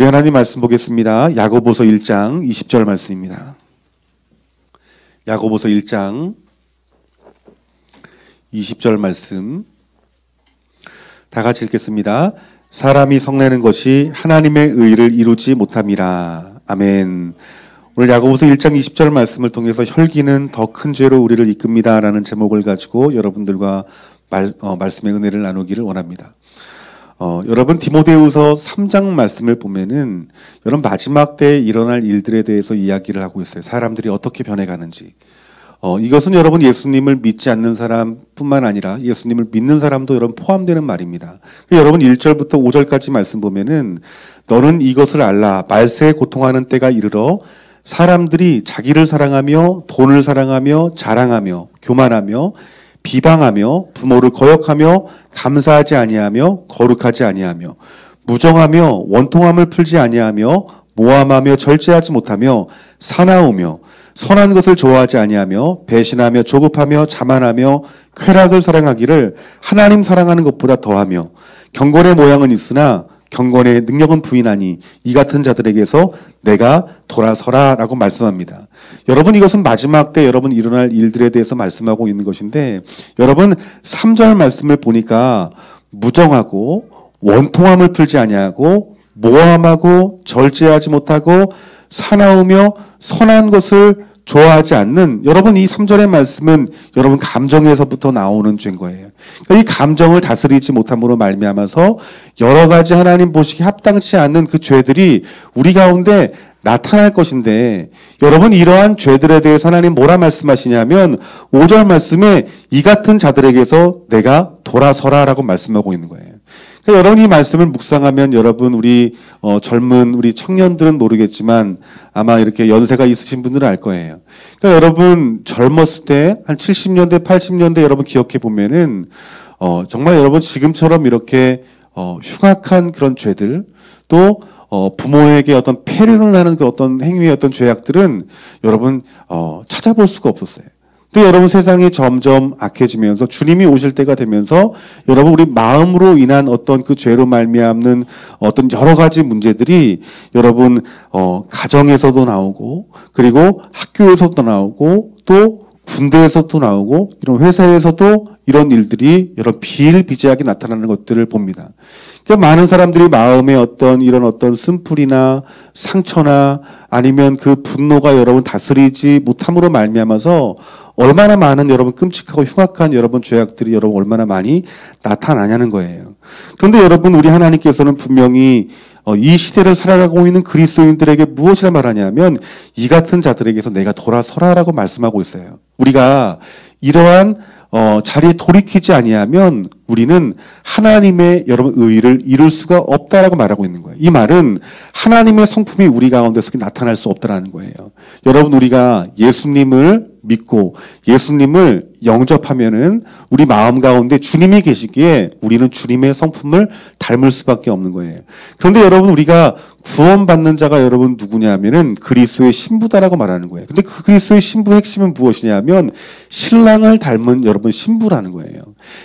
우리 하나님 말씀 보겠습니다. 야고보서 1장 20절 말씀입니다. 야고보서 1장 20절 말씀 다 같이 읽겠습니다. 사람이 성내는 것이 하나님의 의를 이루지 못함이라. 아멘. 오늘 야고보서 1장 20절 말씀을 통해서 혈기는 더 큰 죄로 우리를 이끕니다 라는 제목을 가지고 여러분들과 말씀의 은혜를 나누기를 원합니다. 여러분 디모데후서 3장 말씀을 보면은 여러분 마지막 때에 일어날 일들에 대해서 이야기를 하고 있어요. 사람들이 어떻게 변해가는지. 이것은 여러분 예수님을 믿지 않는 사람뿐만 아니라 예수님을 믿는 사람도 여러분 포함되는 말입니다. 여러분 1절부터 5절까지 말씀 보면은 너는 이것을 알라. 말세에 고통하는 때가 이르러 사람들이 자기를 사랑하며 돈을 사랑하며 자랑하며 교만하며 비방하며 부모를 거역하며 감사하지 아니하며 거룩하지 아니하며 무정하며 원통함을 풀지 아니하며 모함하며 절제하지 못하며 사나우며 선한 것을 좋아하지 아니하며 배신하며 조급하며 자만하며 쾌락을 사랑하기를 하나님 사랑하는 것보다 더하며 경건의 모양은 있으나 경건의 능력은 부인하니 이 같은 자들에게서 내가 돌아서라 라고 말씀합니다. 여러분 이것은 마지막 때 여러분 일어날 일들에 대해서 말씀하고 있는 것인데 여러분 3절 말씀을 보니까 무정하고 원통함을 풀지 아니하고 모함하고 절제하지 못하고 사나우며 선한 것을 좋아하지 않는 여러분 이 3절의 말씀은 여러분 감정에서부터 나오는 죄인 거예요. 그러니까 이 감정을 다스리지 못함으로 말미암아서 여러 가지 하나님 보시기에 합당치 않는 그 죄들이 우리 가운데 나타날 것인데 여러분 이러한 죄들에 대해서 하나님 뭐라 말씀하시냐면 5절 말씀에 이 같은 자들에게서 내가 돌아서라 라고 말씀하고 있는 거예요. 그러니까 여러분 이 말씀을 묵상하면 여러분 우리 젊은 우리 청년들은 모르겠지만 아마 이렇게 연세가 있으신 분들은 알 거예요. 그러니까 여러분 젊었을 때 한 70년대 80년대 여러분 기억해 보면은 정말 여러분 지금처럼 이렇게 흉악한 그런 죄들 또 부모에게 어떤 폐륜을 하는 그 어떤 행위의 어떤 죄악들은 여러분 찾아볼 수가 없었어요. 또 여러분 세상이 점점 악해지면서 주님이 오실 때가 되면서 여러분 우리 마음으로 인한 어떤 그 죄로 말미암는 어떤 여러 가지 문제들이 여러분 가정에서도 나오고 그리고 학교에서도 나오고 또 군대에서도 나오고 이런 회사에서도 이런 일들이 여러 비일비재하게 나타나는 것들을 봅니다. 그러니까 많은 사람들이 마음에 이런 어떤 쓴풀이나 상처나 아니면 그 분노가 여러분 다스리지 못함으로 말미암아서 얼마나 많은 여러분 끔찍하고 흉악한 여러분 죄악들이 여러분 얼마나 많이 나타나냐는 거예요. 그런데 여러분 우리 하나님께서는 분명히 이 시대를 살아가고 있는 그리스도인들에게 무엇이라 말하냐면 이 같은 자들에게서 내가 돌아서라라고 말씀하고 있어요. 우리가 이러한 자리에 돌이키지 아니하면 우리는 하나님의 여러분 의를 이룰 수가 없다라고 말하고 있는 거예요. 이 말은 하나님의 성품이 우리 가운데서 나타날 수 없다라는 거예요. 여러분 우리가 예수님을 믿고 예수님을 영접하면은 우리 마음 가운데 주님이 계시기에 우리는 주님의 성품을 닮을 수밖에 없는 거예요. 그런데 여러분 우리가 구원받는 자가 여러분 누구냐면은 그리스도의 신부다라고 말하는 거예요. 근데 그 그리스도의 신부의 핵심은 무엇이냐면 신랑을 닮은 여러분 신부라는 거예요.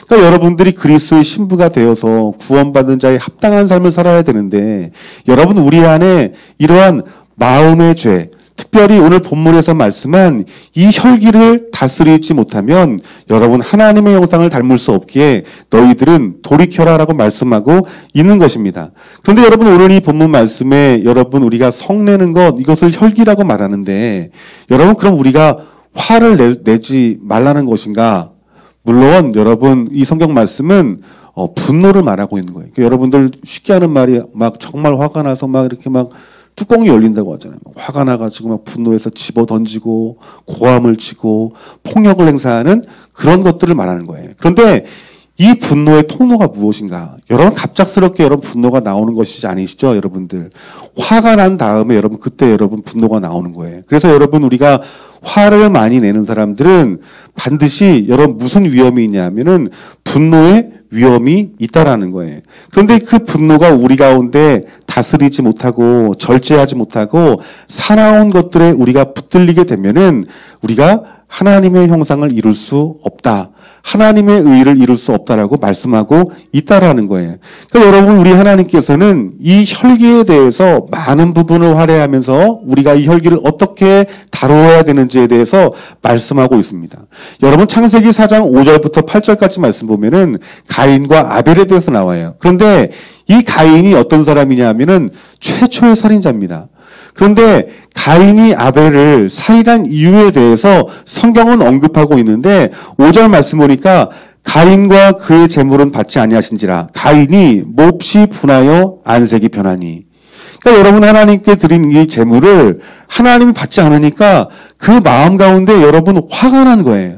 그러니까 여러분들이 그리스도의 신부가 되어서 구원받는 자의 합당한 삶을 살아야 되는데 여러분 우리 안에 이러한 마음의 죄 특별히 오늘 본문에서 말씀한 이 혈기를 다스리지 못하면 여러분 하나님의 형상을 닮을 수 없기에 너희들은 돌이켜라라고 말씀하고 있는 것입니다. 그런데 여러분 오늘 이 본문 말씀에 여러분 우리가 성내는 것 이것을 혈기라고 말하는데 여러분 그럼 우리가 화를 내지 말라는 것인가? 물론 여러분 이 성경 말씀은 분노를 말하고 있는 거예요. 그러니까 여러분들 쉽게 하는 말이 막 정말 화가 나서 막 이렇게 막 뚜껑이 열린다고 하잖아요. 화가 나가지고 막 분노해서 집어 던지고 고함을 치고 폭력을 행사하는 그런 것들을 말하는 거예요. 그런데 이 분노의 통로가 무엇인가? 여러분 갑작스럽게 여러분 분노가 나오는 것이지 아니시죠, 여러분들? 화가 난 다음에 여러분 그때 여러분 분노가 나오는 거예요. 그래서 여러분 우리가 화를 많이 내는 사람들은 반드시 여러분 무슨 위험이 있냐면은 분노의 위험이 있다라는 거예요. 그런데 그 분노가 우리 가운데 다스리지 못하고 절제하지 못하고 사나운 것들에 우리가 붙들리게 되면은 우리가 하나님의 형상을 이룰 수 없다. 하나님의 의를 이룰 수 없다라고 말씀하고 있다라는 거예요. 그러니까 여러분, 우리 하나님께서는 이 혈기에 대해서 많은 부분을 할애하면서 우리가 이 혈기를 어떻게 다루어야 되는지에 대해서 말씀하고 있습니다. 여러분, 창세기 4장 5절부터 8절까지 말씀 보면은 가인과 아벨에 대해서 나와요. 그런데 이 가인이 어떤 사람이냐 하면은 최초의 살인자입니다. 그런데 가인이 아벨을 살인한 이유에 대해서 성경은 언급하고 있는데 5절 말씀 보니까 가인과 그의 재물은 받지 아니하신지라 가인이 몹시 분하여 안색이 변하니. 그러니까 여러분, 하나님께 드린 이 재물을 하나님이 받지 않으니까 그 마음 가운데 여러분 화가 난 거예요.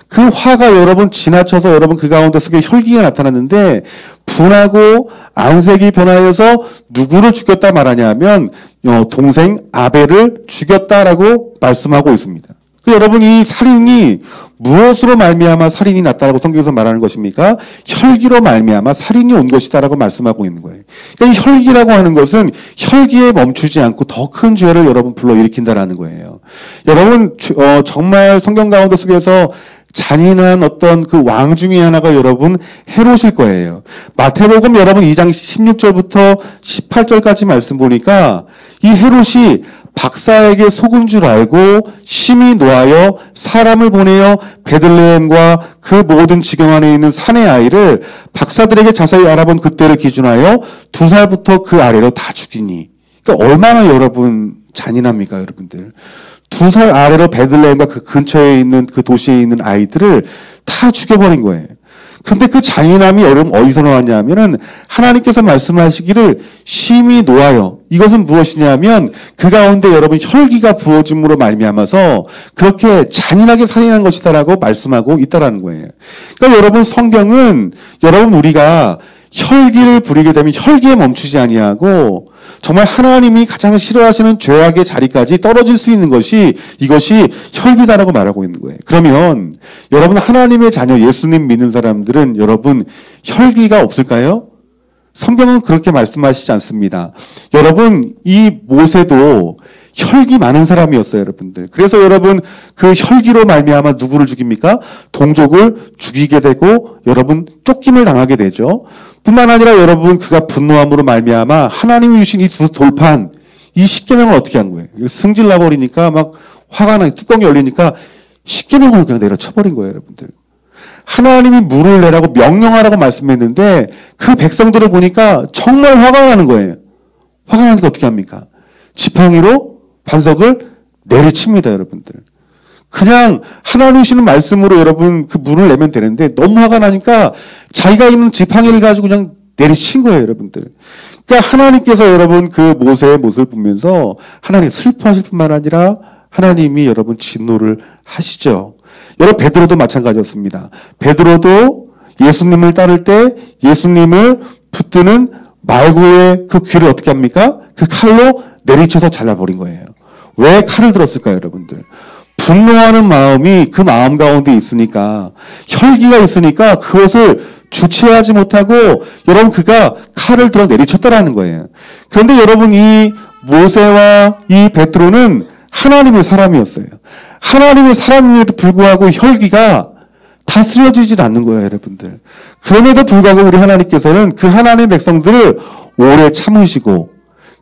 그 화가 여러분 지나쳐서 여러분 그 가운데 속에 혈기가 나타났는데 분하고 안색이 변하여서 누구를 죽였다 말하냐면 동생 아벨을 죽였다라고 말씀하고 있습니다. 여러분, 이 살인이 무엇으로 말미암아 살인이 났다라고 성경에서 말하는 것입니까? 혈기로 말미암아 살인이 온 것이다라고 말씀하고 있는 거예요. 그러니까 이 혈기라고 하는 것은 혈기에 멈추지 않고 더 큰 죄를 여러분 불러일으킨다라는 거예요. 여러분, 정말 성경 가운데 속에서 잔인한 어떤 그 왕 중에 하나가 여러분 헤롯일 거예요. 마태복음 여러분 2장 16절부터 18절까지 말씀 보니까 이 헤롯이 박사에게 속은 줄 알고 심히 노하여 사람을 보내어 베들레헴과 그 모든 지경 안에 있는 산의 아이를 박사들에게 자세히 알아본 그때를 기준하여 2살부터 그 아래로 다 죽이니. 그러니까 얼마나 여러분 잔인합니까, 여러분들. 2살 아래로 베들레헴과 그 근처에 있는 그 도시에 있는 아이들을 다 죽여버린 거예요. 그런데 그 잔인함이 여러분 어디서 나왔냐 하면은 하나님께서 말씀하시기를 심히 노하여, 이것은 무엇이냐면 그 가운데 여러분 혈기가 부어짐으로 말미암아서 그렇게 잔인하게 살인한 것이다라고 말씀하고 있다라는 거예요. 그러니까 여러분, 성경은 여러분 우리가 혈기를 부리게 되면 혈기에 멈추지 아니하고 정말 하나님이 가장 싫어하시는 죄악의 자리까지 떨어질 수 있는 것이 이것이 혈기다라고 말하고 있는 거예요. 그러면 여러분, 하나님의 자녀 예수님 믿는 사람들은 여러분 혈기가 없을까요? 성경은 그렇게 말씀하시지 않습니다. 여러분, 이 모세도 혈기 많은 사람이었어요, 여러분들. 그래서 여러분 그 혈기로 말미암아 누구를 죽입니까? 동족을 죽이게 되고 여러분 쫓김을 당하게 되죠. 뿐만 아니라 여러분 그가 분노함으로 말미암아 하나님이 주신 이 두 돌판, 이 십계명을 어떻게 한 거예요? 승질 나버리니까 막 화가 나, 뚜껑이 열리니까 십계명을 그냥 내려쳐버린 거예요, 여러분들. 하나님이 물을 내라고 명령하라고 말씀했는데 그 백성들을 보니까 정말 화가 나는 거예요. 화가 나니까 어떻게 합니까? 지팡이로 반석을 내리칩니다, 여러분들. 그냥 하나님 주시는 말씀으로 여러분 그 물을 내면 되는데 너무 화가 나니까 자기가 있는 지팡이를 가지고 그냥 내리친 거예요, 여러분들. 그러니까 하나님께서 여러분 그 모세의 모습을 보면서 하나님 슬퍼하실 뿐만 아니라 하나님이 여러분 진노를 하시죠. 여러분, 베드로도 마찬가지였습니다. 베드로도 예수님을 따를 때 예수님을 붙드는 말고의 그 귀를 어떻게 합니까? 그 칼로 내리쳐서 잘라버린 거예요. 왜 칼을 들었을까요, 여러분들? 분노하는 마음이 그 마음 가운데 있으니까, 혈기가 있으니까 그것을 주체하지 못하고 여러분 그가 칼을 들어 내리쳤다라는 거예요. 그런데 여러분, 이 모세와 이 베드로는 하나님의 사람이었어요. 하나님의 사람임에도 불구하고 혈기가 다스려지질 않는 거예요, 여러분들. 그럼에도 불구하고 우리 하나님께서는 그 하나님의 백성들을 오래 참으시고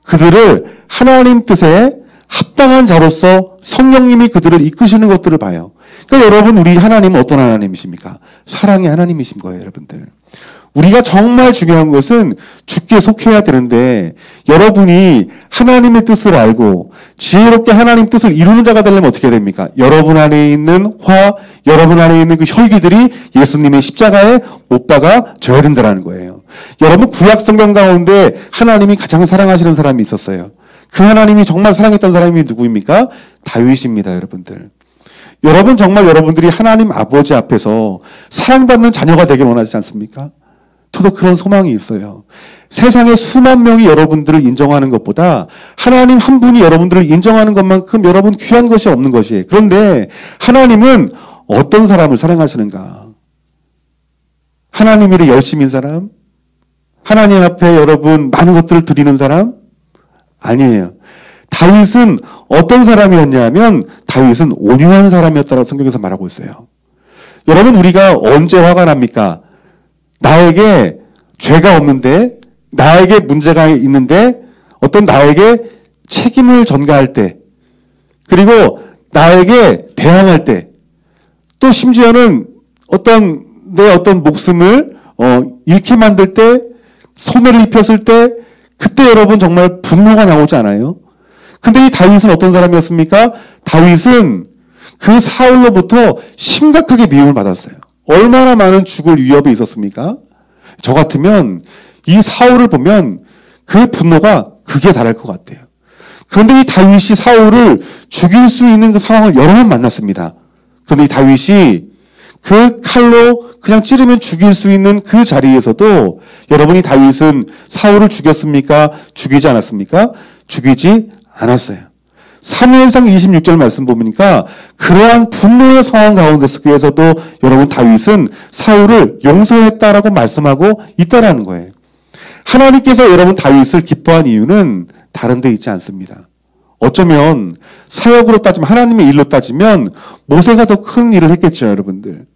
그들을 하나님 뜻에 합당한 자로서 성령님이 그들을 이끄시는 것들을 봐요. 그러니까 여러분, 우리 하나님은 어떤 하나님이십니까? 사랑의 하나님이신 거예요, 여러분들. 우리가 정말 중요한 것은 주께 속해야 되는데 여러분이 하나님의 뜻을 알고 지혜롭게 하나님 뜻을 이루는 자가 되려면 어떻게 됩니까? 여러분 안에 있는 여러분 안에 있는 그 혈기들이 예수님의 십자가에 못 박아져야 된다는 거예요. 여러분, 구약 성경 가운데 하나님이 가장 사랑하시는 사람이 있었어요. 그 하나님이 정말 사랑했던 사람이 누구입니까? 다윗입니다, 여러분들. 여러분, 정말 여러분들이 하나님 아버지 앞에서 사랑받는 자녀가 되길 원하지 않습니까? 저도 그런 소망이 있어요. 세상에 수만 명이 여러분들을 인정하는 것보다 하나님 한 분이 여러분들을 인정하는 것만큼 여러분 귀한 것이 없는 것이에요. 그런데 하나님은 어떤 사람을 사랑하시는가? 하나님 일에 열심인 사람? 하나님 앞에 여러분 많은 것들을 드리는 사람? 아니에요. 다윗은 어떤 사람이었냐면 다윗은 온유한 사람이었다고 성경에서 말하고 있어요. 여러분, 우리가 언제 화가 납니까? 나에게 죄가 없는데, 나에게 문제가 있는데, 어떤 나에게 책임을 전가할 때, 그리고 나에게 대항할 때, 또 심지어는 내 어떤 목숨을 잃게 만들 때, 손해를 입혔을 때, 그때 여러분 정말 분노가 나오지 않아요? 근데 이 다윗은 어떤 사람이었습니까? 다윗은 그 사울로부터 심각하게 미움을 받았어요. 얼마나 많은 죽을 위협이 있었습니까? 저 같으면 이 사울을 보면 그 분노가 극에 달할 것 같아요. 그런데 이 다윗이 사울을 죽일 수 있는 그 상황을 여러 번 만났습니다. 그런데 이 다윗이 그 칼로 그냥 찌르면 죽일 수 있는 그 자리에서도 여러분이 다윗은 사울을 죽였습니까? 죽이지 않았습니까? 죽이지 않았어요. 사무엘상 26절 말씀 보니까 그러한 분노의 상황 가운데서도 여러분 다윗은 사울을 용서했다라고 말씀하고 있다라는 거예요. 하나님께서 여러분 다윗을 기뻐한 이유는 다른 데 있지 않습니다. 어쩌면 사역으로 따지면 하나님의 일로 따지면 모세가 더 큰 일을 했겠죠, 여러분들.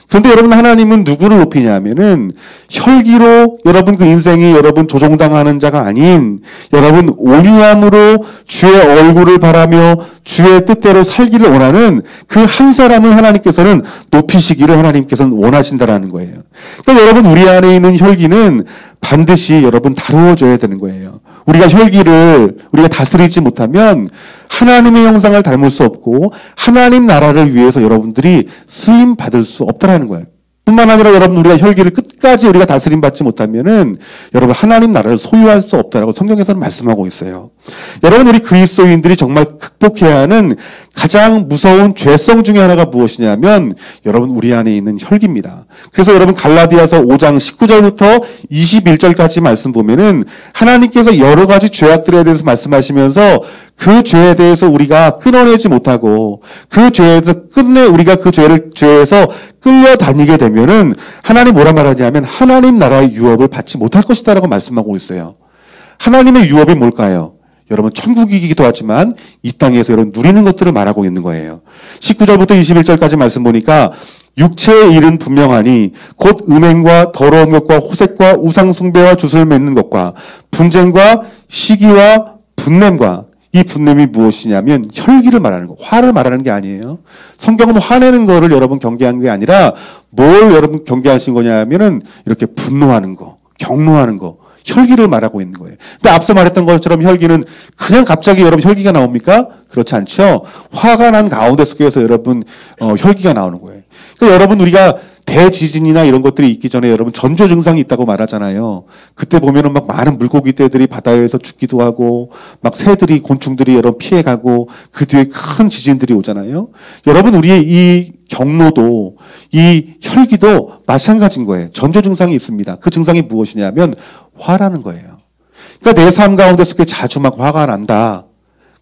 그런데 여러분 하나님은 누구를 높이냐 하면은 혈기로 여러분 그 인생이 여러분 조종당하는 자가 아닌 여러분 온유함으로 주의 얼굴을 바라며 주의 뜻대로 살기를 원하는 그 한 사람을 하나님께서는 높이시기를 하나님께서는 원하신다라는 거예요. 그러니까 여러분 우리 안에 있는 혈기는 반드시 여러분 다루어져야 되는 거예요. 우리가 혈기를 우리가 다스리지 못하면 하나님의 형상을 닮을 수 없고 하나님 나라를 위해서 여러분들이 쓰임 받을 수 없다라는 거예요. 뿐만 아니라 여러분 우리가 혈기를 끝까지 우리가 다스림 받지 못하면은 여러분 하나님 나라를 소유할 수 없다라고 성경에서는 말씀하고 있어요. 여러분 우리 그리스도인들이 정말 극복해야 하는 가장 무서운 죄성 중에 하나가 무엇이냐면 여러분 우리 안에 있는 혈기입니다. 그래서 여러분 갈라디아서 5장 19절부터 21절까지 말씀 보면은 하나님께서 여러 가지 죄악들에 대해서 말씀하시면서 그 죄에 대해서 우리가 끊어내지 못하고 그 죄에서 우리가 그 죄에서 끌려다니게 되면은 하나님 뭐라 말하냐면 하나님 나라의 유업을 받지 못할 것이다라고 말씀하고 있어요. 하나님의 유업이 뭘까요? 여러분 천국이기도 하지만 이 땅에서 여러분 누리는 것들을 말하고 있는 거예요. 19절부터 21절까지 말씀 보니까 육체의 일은 분명하니 곧 음행과 더러운 것과 호색과 우상 숭배와 쭌을 맺는 것과 분쟁과 시기와 분냄과 이 분냄이 무엇이냐면 혈기를 말하는 거, 화를 말하는 게 아니에요. 성경은 화내는 거를 여러분 경계한 게 아니라 뭘 여러분 경계하신 거냐면은 이렇게 분노하는 거, 경노하는 거, 혈기를 말하고 있는 거예요. 근데 앞서 말했던 것처럼 혈기는 그냥 갑자기 여러분 혈기가 나옵니까? 그렇지 않죠. 화가 난 가운데 속에서 여러분 혈기가 나오는 거예요. 그러니까 여러분 우리가 대지진이나 이런 것들이 있기 전에 여러분 전조 증상이 있다고 말하잖아요. 그때 보면은 막 많은 물고기 떼들이 바다에서 죽기도 하고 막 새들이 곤충들이 여러분 피해가고 그 뒤에 큰 지진들이 오잖아요. 여러분 우리의 이 경로도 이 혈기도 마찬가지인 거예요. 전조 증상이 있습니다. 그 증상이 무엇이냐면 화라는 거예요. 그러니까 내 삶 가운데 속에 자주 막 화가 난다.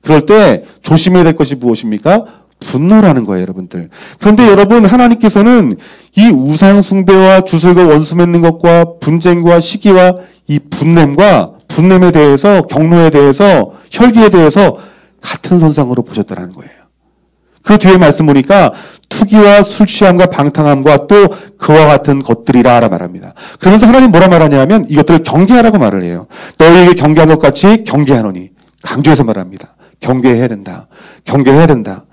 그럴 때 조심해야 될 것이 무엇입니까? 분노라는 거예요, 여러분들. 그런데 여러분, 하나님께서는 이 우상 숭배와 주술과 원수 맺는 것과 분쟁과 시기와 이 분냄에 대해서, 경노에 대해서, 혈기에 대해서 같은 선상으로 보셨다는 거예요. 그 뒤에 말씀 보니까 투기와 술 취함과 방탕함과 또 그와 같은 것들이라 말합니다. 그러면서 하나님 뭐라 말하냐면 이것들을 경계하라고 말을 해요. 너희에게 경계한 것 같이 경계하노니. 강조해서 말합니다. 경계해야 된다. 경계해야 된다.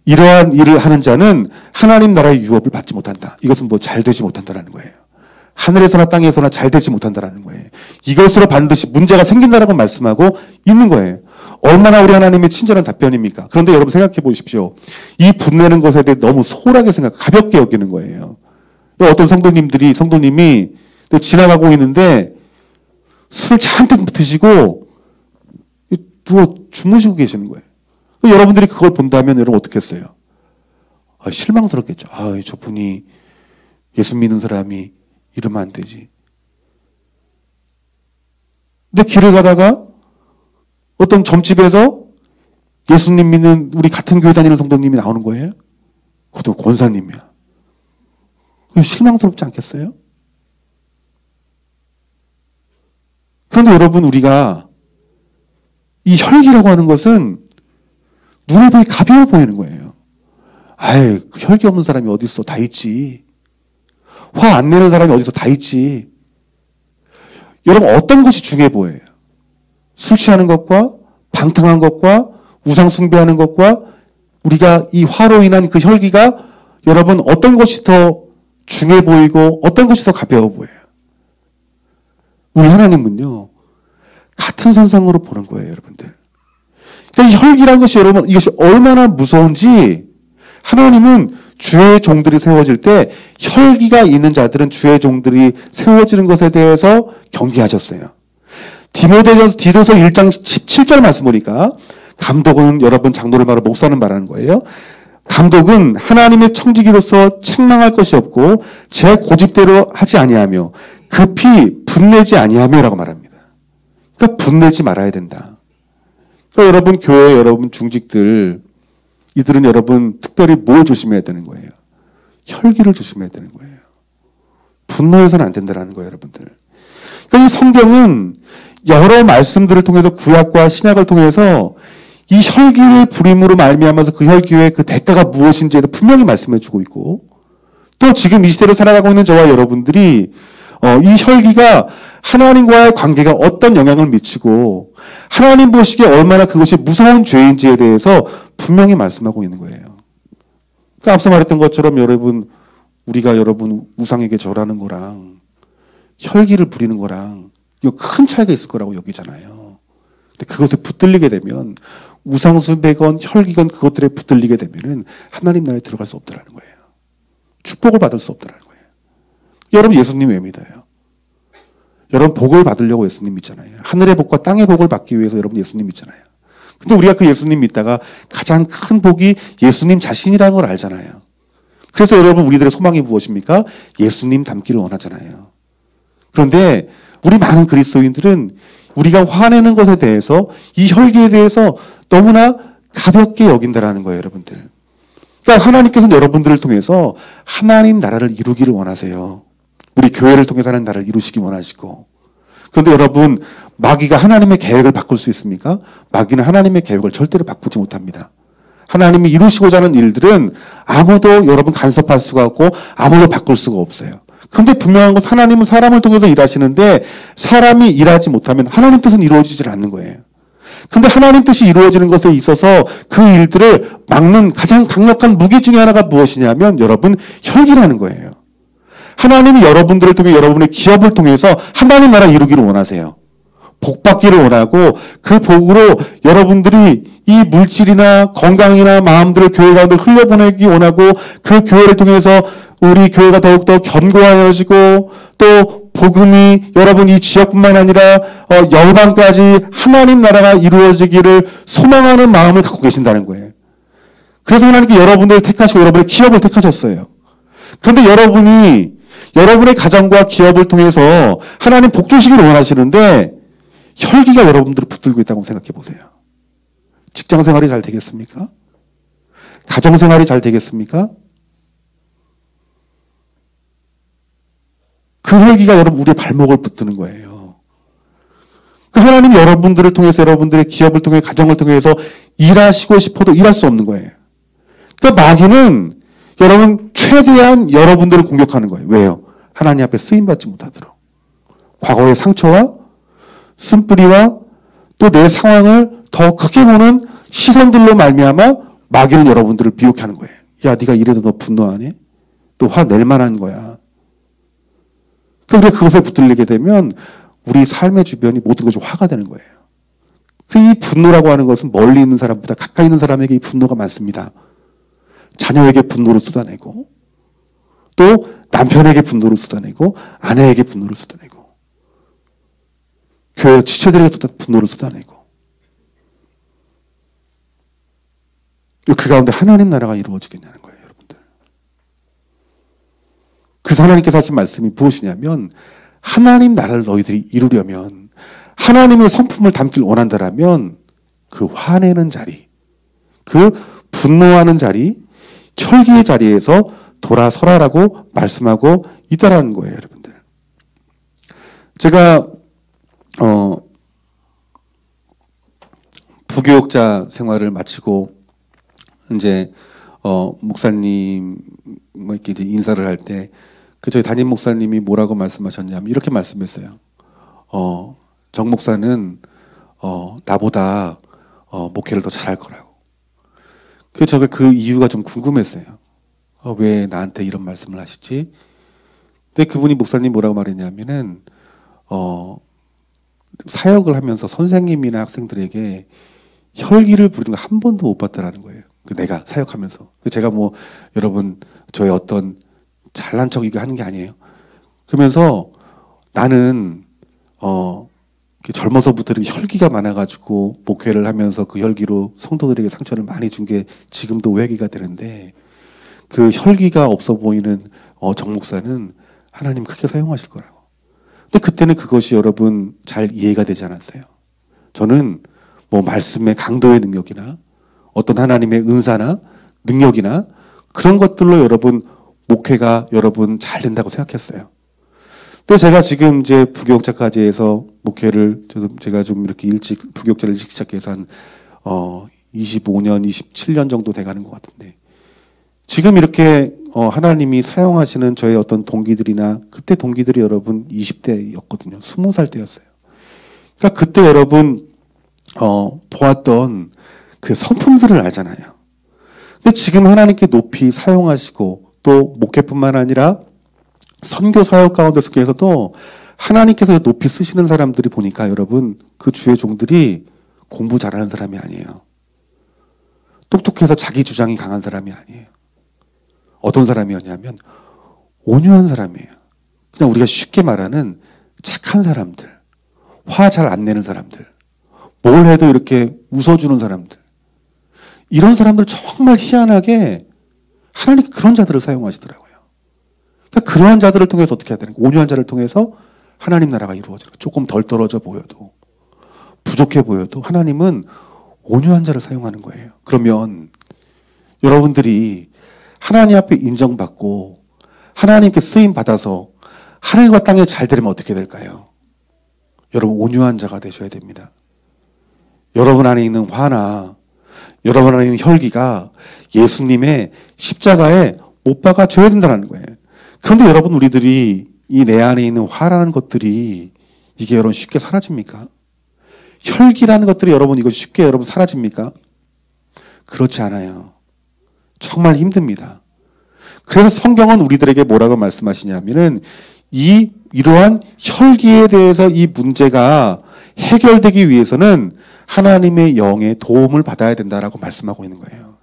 이러한 일을 하는 자는 하나님 나라의 유업을 받지 못한다. 이것은 뭐 잘 되지 못한다는 거예요. 하늘에서나 땅에서나 잘 되지 못한다는 거예요. 이것으로 반드시 문제가 생긴다라고 말씀하고 있는 거예요. 얼마나 우리 하나님의 친절한 답변입니까? 그런데 여러분 생각해 보십시오. 이 분내는 것에 대해 너무 소홀하게 가볍게 여기는 거예요. 어떤 성도님이 또 지나가고 있는데 술 잔뜩 드시고 누워 주무시고 계시는 거예요. 여러분들이 그걸 본다면 여러분 어떻게 했어요? 실망스럽겠죠. 저분이 예수 믿는 사람이 이러면 안 되지. 근데 길을 가다가 어떤 점집에서 예수님 믿는 우리 같은 교회 다니는 성도님이 나오는 거예요. 그것도 권사님이야. 실망스럽지 않겠어요? 그런데 여러분 우리가 이 혈기라고 하는 것은 눈에 보기 가벼워 보이는 거예요. 그 혈기 없는 사람이 어디 있어? 다 있지. 화 안 내는 사람이 어디서 다 있지. 여러분 어떤 것이 중요해 보여요? 술 취하는 것과 방탕한 것과 우상 숭배하는 것과 우리가 이 화로 인한 그 혈기가 여러분 어떤 것이 더 중요해 보이고 어떤 것이 더 가벼워 보여요? 우리 하나님은요 같은 선상으로 보는 거예요, 여러분들. 그러니까 이 혈기라는 것이 여러분 이것이 얼마나 무서운지 하나님은 주의 종들이 세워질 때 혈기가 있는 자들은 주의 종들이 세워지는 것에 대해서 경계하셨어요. 디도서 1장 17절 말씀 보니까 감독은 여러분 장로를 말하고 목사는 말하는 거예요. 감독은 하나님의 청지기로서 책망할 것이 없고 제 고집대로 하지 아니하며 급히 분내지 아니하며라고 말합니다. 그러니까 분내지 말아야 된다. 그러니까 여러분 교회 여러분 중직들 이들은 여러분 특별히 뭘 조심해야 되는 거예요? 혈기를 조심해야 되는 거예요. 분노해서는 안 된다는 거예요, 여러분들. 그러니까 이 성경은 여러 말씀들을 통해서 구약과 신약을 통해서 이 혈기를 부림으로 말미암아서 그 혈기의 그 대가가 무엇인지에 대해 분명히 말씀해주고 있고 또 지금 이 시대를 살아가고 있는 저와 여러분들이 이 혈기가 하나님과의 관계가 어떤 영향을 미치고 하나님 보시기에 얼마나 그것이 무서운 죄인지에 대해서 분명히 말씀하고 있는 거예요. 그러니까 앞서 말했던 것처럼 여러분 우리가 여러분 우상에게 절하는 거랑 혈기를 부리는 거랑 이거 큰 차이가 있을 거라고 여기잖아요. 근데 그것에 붙들리게 되면 우상숭배건 혈기건 그것들에 붙들리게 되면은 하나님 나라에 들어갈 수 없다라는 거예요. 축복을 받을 수 없다라는 거예요. 여러분 예수님 왜 믿어요? 여러분 복을 받으려고 예수님 믿잖아요. 하늘의 복과 땅의 복을 받기 위해서 여러분 예수님 믿잖아요. 근데 우리가 그 예수님 믿다가 가장 큰 복이 예수님 자신이라는 걸 알잖아요. 그래서 여러분 우리들의 소망이 무엇입니까? 예수님 닮기를 원하잖아요. 그런데 우리 많은 그리스도인들은 우리가 화내는 것에 대해서 이 혈기에 대해서 너무나 가볍게 여긴다라는 거예요, 여러분들. 그러니까 하나님께서는 여러분들을 통해서 하나님 나라를 이루기를 원하세요. 우리 교회를 통해서 하나님 나라를 이루시기 원하시고. 그런데 여러분 마귀가 하나님의 계획을 바꿀 수 있습니까? 마귀는 하나님의 계획을 절대로 바꾸지 못합니다. 하나님이 이루시고자 하는 일들은 아무도 여러분 간섭할 수가 없고 아무도 바꿀 수가 없어요. 그런데 분명한 것은 하나님은 사람을 통해서 일하시는데 사람이 일하지 못하면 하나님 뜻은 이루어지질 않는 거예요. 그런데 하나님 뜻이 이루어지는 것에 있어서 그 일들을 막는 가장 강력한 무기 중에 하나가 무엇이냐면 여러분 혈기라는 거예요. 하나님이 여러분들을 통해 여러분의 기업을 통해서 하나님 나라 이루기를 원하세요. 복 받기를 원하고 그 복으로 여러분들이 이 물질이나 건강이나 마음들을 교회 가운데 흘려보내기 원하고 그 교회를 통해서 우리 교회가 더욱더 견고하여지고 또 복음이 여러분 이 지역뿐만 아니라 열방까지 하나님 나라가 이루어지기를 소망하는 마음을 갖고 계신다는 거예요. 그래서 하나님께 여러분들을 택하시고 여러분의 기업을 택하셨어요. 그런데 여러분이 여러분의 가정과 기업을 통해서 하나님 복 주시기를 원하시는데 혈기가 여러분들을 붙들고 있다고 생각해 보세요. 직장 생활이 잘 되겠습니까? 가정 생활이 잘 되겠습니까? 그 혈기가 여러분 우리의 발목을 붙드는 거예요. 그 하나님이 여러분들을 통해서 여러분들의 기업을 통해 가정을 통해서 일하시고 싶어도 일할 수 없는 거예요. 그러니까 마귀는 여러분 최대한 여러분들을 공격하는 거예요. 왜요? 하나님 앞에 쓰임받지 못하도록. 과거의 상처와 쓴뿌리와 또 내 상황을 더 크게 보는 시선들로 말미암아 마귀는 여러분들을 비웃게 하는 거예요. 야, 네가 이래도 너 분노하네? 또 화낼 만한 거야. 그런데 그것에 붙들리게 되면 우리 삶의 주변이 모든 것이 화가 되는 거예요. 이 분노라고 하는 것은 멀리 있는 사람보다 가까이 있는 사람에게 이 분노가 많습니다. 자녀에게 분노를 쏟아내고 또 남편에게 분노를 쏟아내고 아내에게 분노를 쏟아내고 교회 지체들에게 분노를 쏟아내고 그 가운데 하나님 나라가 이루어지겠냐는 거예요, 여러분들. 그래서 하나님께서 하신 말씀이 무엇이냐면 하나님 나라를 너희들이 이루려면 하나님의 성품을 담길 원한다라면 그 화내는 자리, 그 분노하는 자리, 혈기의 자리에서 돌아서라라고 말씀하고 있다라는 거예요, 여러분들. 제가 부교육자 생활을 마치고 이제 목사님 뭐 이렇게 이제 인사를 할 때 저희 담임 목사님이 뭐라고 말씀하셨냐면 이렇게 말씀했어요. 정 목사는 나보다 목회를 더 잘할 거라고. 제가 그 이유가 좀 궁금했어요. 왜 나한테 이런 말씀을 하시지? 근데 그분이 목사님 뭐라고 말했냐면은 사역을 하면서 선생님이나 학생들에게 혈기를 부리는 거 한 번도 못 봤다라는 거예요. 내가 사역하면서. 제가 뭐 여러분 저의 어떤 잘난 척이게 하는 게 아니에요. 그러면서 나는 젊어서부터 이렇게 혈기가 많아가지고 목회를 하면서 그 혈기로 성도들에게 상처를 많이 준 게 지금도 회개가 되는데 그 혈기가 없어 보이는 정 목사는 하나님 크게 사용하실 거라고. 근데 그때는 그것이 여러분 잘 이해가 되지 않았어요. 저는 뭐 말씀의 강도의 능력이나 어떤 하나님의 은사나 능력이나 그런 것들로 여러분 목회가 여러분 잘 된다고 생각했어요. 또 제가 지금 이제 부교육자까지 해서 목회를 제가 좀 이렇게 일찍 부교육자를 일찍 시작해서 한 25년, 27년 정도 돼가는 것 같은데 지금 이렇게 하나님이 사용하시는 저의 어떤 동기들이나 그때 동기들이 여러분 20대였거든요. 20살 때였어요. 그러니까 그때 여러분 보았던 그 성품들을 알잖아요. 근데 지금 하나님께 높이 사용하시고 또 목회뿐만 아니라 선교 사역 가운데 속에서도 하나님께서 높이 쓰시는 사람들이 보니까 여러분 그 주의 종들이 공부 잘하는 사람이 아니에요. 똑똑해서 자기 주장이 강한 사람이 아니에요. 어떤 사람이었냐면 온유한 사람이에요. 그냥 우리가 쉽게 말하는 착한 사람들, 화 잘 안 내는 사람들, 뭘 해도 이렇게 웃어주는 사람들. 이런 사람들 정말 희한하게 하나님께 그런 자들을 사용하시더라고요. 그러니까 그러한 자들을 통해서 어떻게 해야 되는 거예요? 온유한 자를 통해서 하나님 나라가 이루어지는 거예요. 조금 덜 떨어져 보여도 부족해 보여도 하나님은 온유한 자를 사용하는 거예요. 그러면 여러분들이 하나님 앞에 인정받고 하나님께 쓰임 받아서 하늘과 땅에 잘 되려면 어떻게 될까요? 여러분 온유한 자가 되셔야 됩니다. 여러분 안에 있는 화나 여러분 안에 있는 혈기가 예수님의 십자가에 못 박아줘야 된다는 거예요. 그런데 여러분 우리들이 이 내 안에 있는 화라는 것들이 이게 여러분 쉽게 사라집니까? 혈기라는 것들이 여러분 이거 쉽게 여러분 사라집니까? 그렇지 않아요. 정말 힘듭니다. 그래서 성경은 우리들에게 뭐라고 말씀하시냐면은 이러한 혈기에 대해서 이 문제가 해결되기 위해서는 하나님의 영의 도움을 받아야 된다라고 말씀하고 있는 거예요.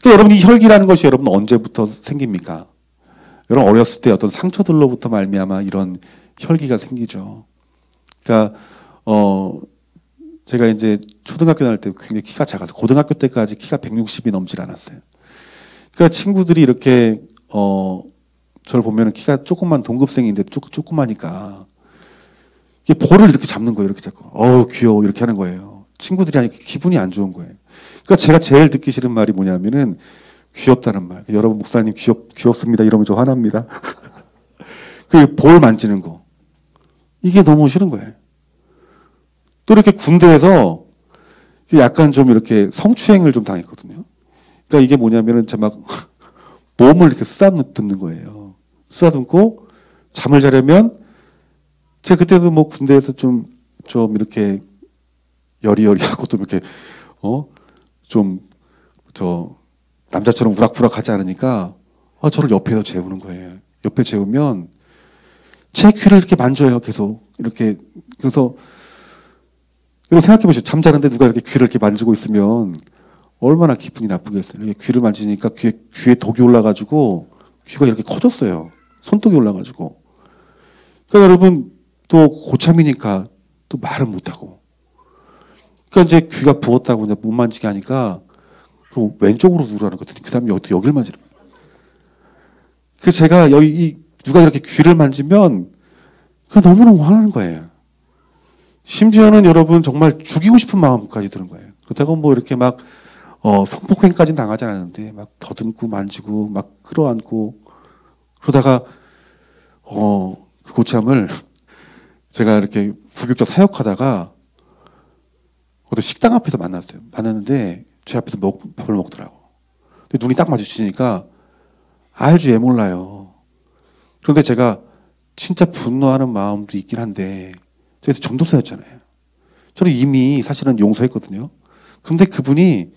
그러니까 여러분 이 혈기라는 것이 여러분 언제부터 생깁니까? 여러분 어렸을 때 어떤 상처들로부터 말미암아 이런 혈기가 생기죠. 그러니까 제가 이제 초등학교 다닐 때 굉장히 키가 작아서 고등학교 때까지 키가 160이 넘질 않았어요. 그러니까 친구들이 이렇게 저를 보면 키가 조그만 동급생인데 조그마니까 이게 볼을 이렇게 잡는 거예요. 이렇게 잡고 귀여워 이렇게 하는 거예요. 친구들이 하니까 기분이 안 좋은 거예요. 그러니까 제가 제일 듣기 싫은 말이 뭐냐면은 귀엽다는 말. 여러분 목사님 귀엽습니다 이러면 저 화납니다. 그 볼 만지는 거 이게 너무 싫은 거예요. 또 이렇게 군대에서 약간 좀 이렇게 성추행을 좀 당했거든요. 그러니까 이게 뭐냐면은 제가 막 몸을 이렇게 쓰다듬는 거예요. 쓰다듬고 잠을 자려면 제가 그때도 뭐 군대에서 좀 이렇게 여리여리하고 또 이렇게 남자처럼 우락부락하지 않으니까 저를 옆에서 재우는 거예요. 옆에 재우면 제 귀를 이렇게 만져요. 계속 이렇게. 그래서 생각해보세요. 잠자는데 누가 이렇게 귀를 이렇게 만지고 있으면 얼마나 기분이 나쁘겠어요. 이렇게 귀를 만지니까 귀에 독이 올라가지고 귀가 이렇게 커졌어요. 손독이 올라가지고. 그러니까 여러분 또 고참이니까 또 말은 못하고. 그러니까 이제 귀가 부었다고 이제 못 만지게 하니까 왼쪽으로 누르라는 거더니 그 다음에 여기를 만지는 거예요. 그래서 제가 누가 이렇게 귀를 만지면 너무너무 화나는 거예요. 심지어는 여러분 정말 죽이고 싶은 마음까지 드는 거예요. 그렇다고 뭐 이렇게 막 성폭행까지는 당하지 않았는데 막 더듬고 만지고 막 끌어안고 그러다가 그 고참을 제가 이렇게 부교육자 사역하다가 어떤 식당 앞에서 만났어요. 만났는데 제 앞에서 밥을 먹더라고. 근데 눈이 딱 마주치니까 알지 애 몰라요. 그런데 제가 진짜 분노하는 마음도 있긴 한데, 제가 전도사였잖아요. 저는 이미 사실은 용서했거든요. 그런데 그분이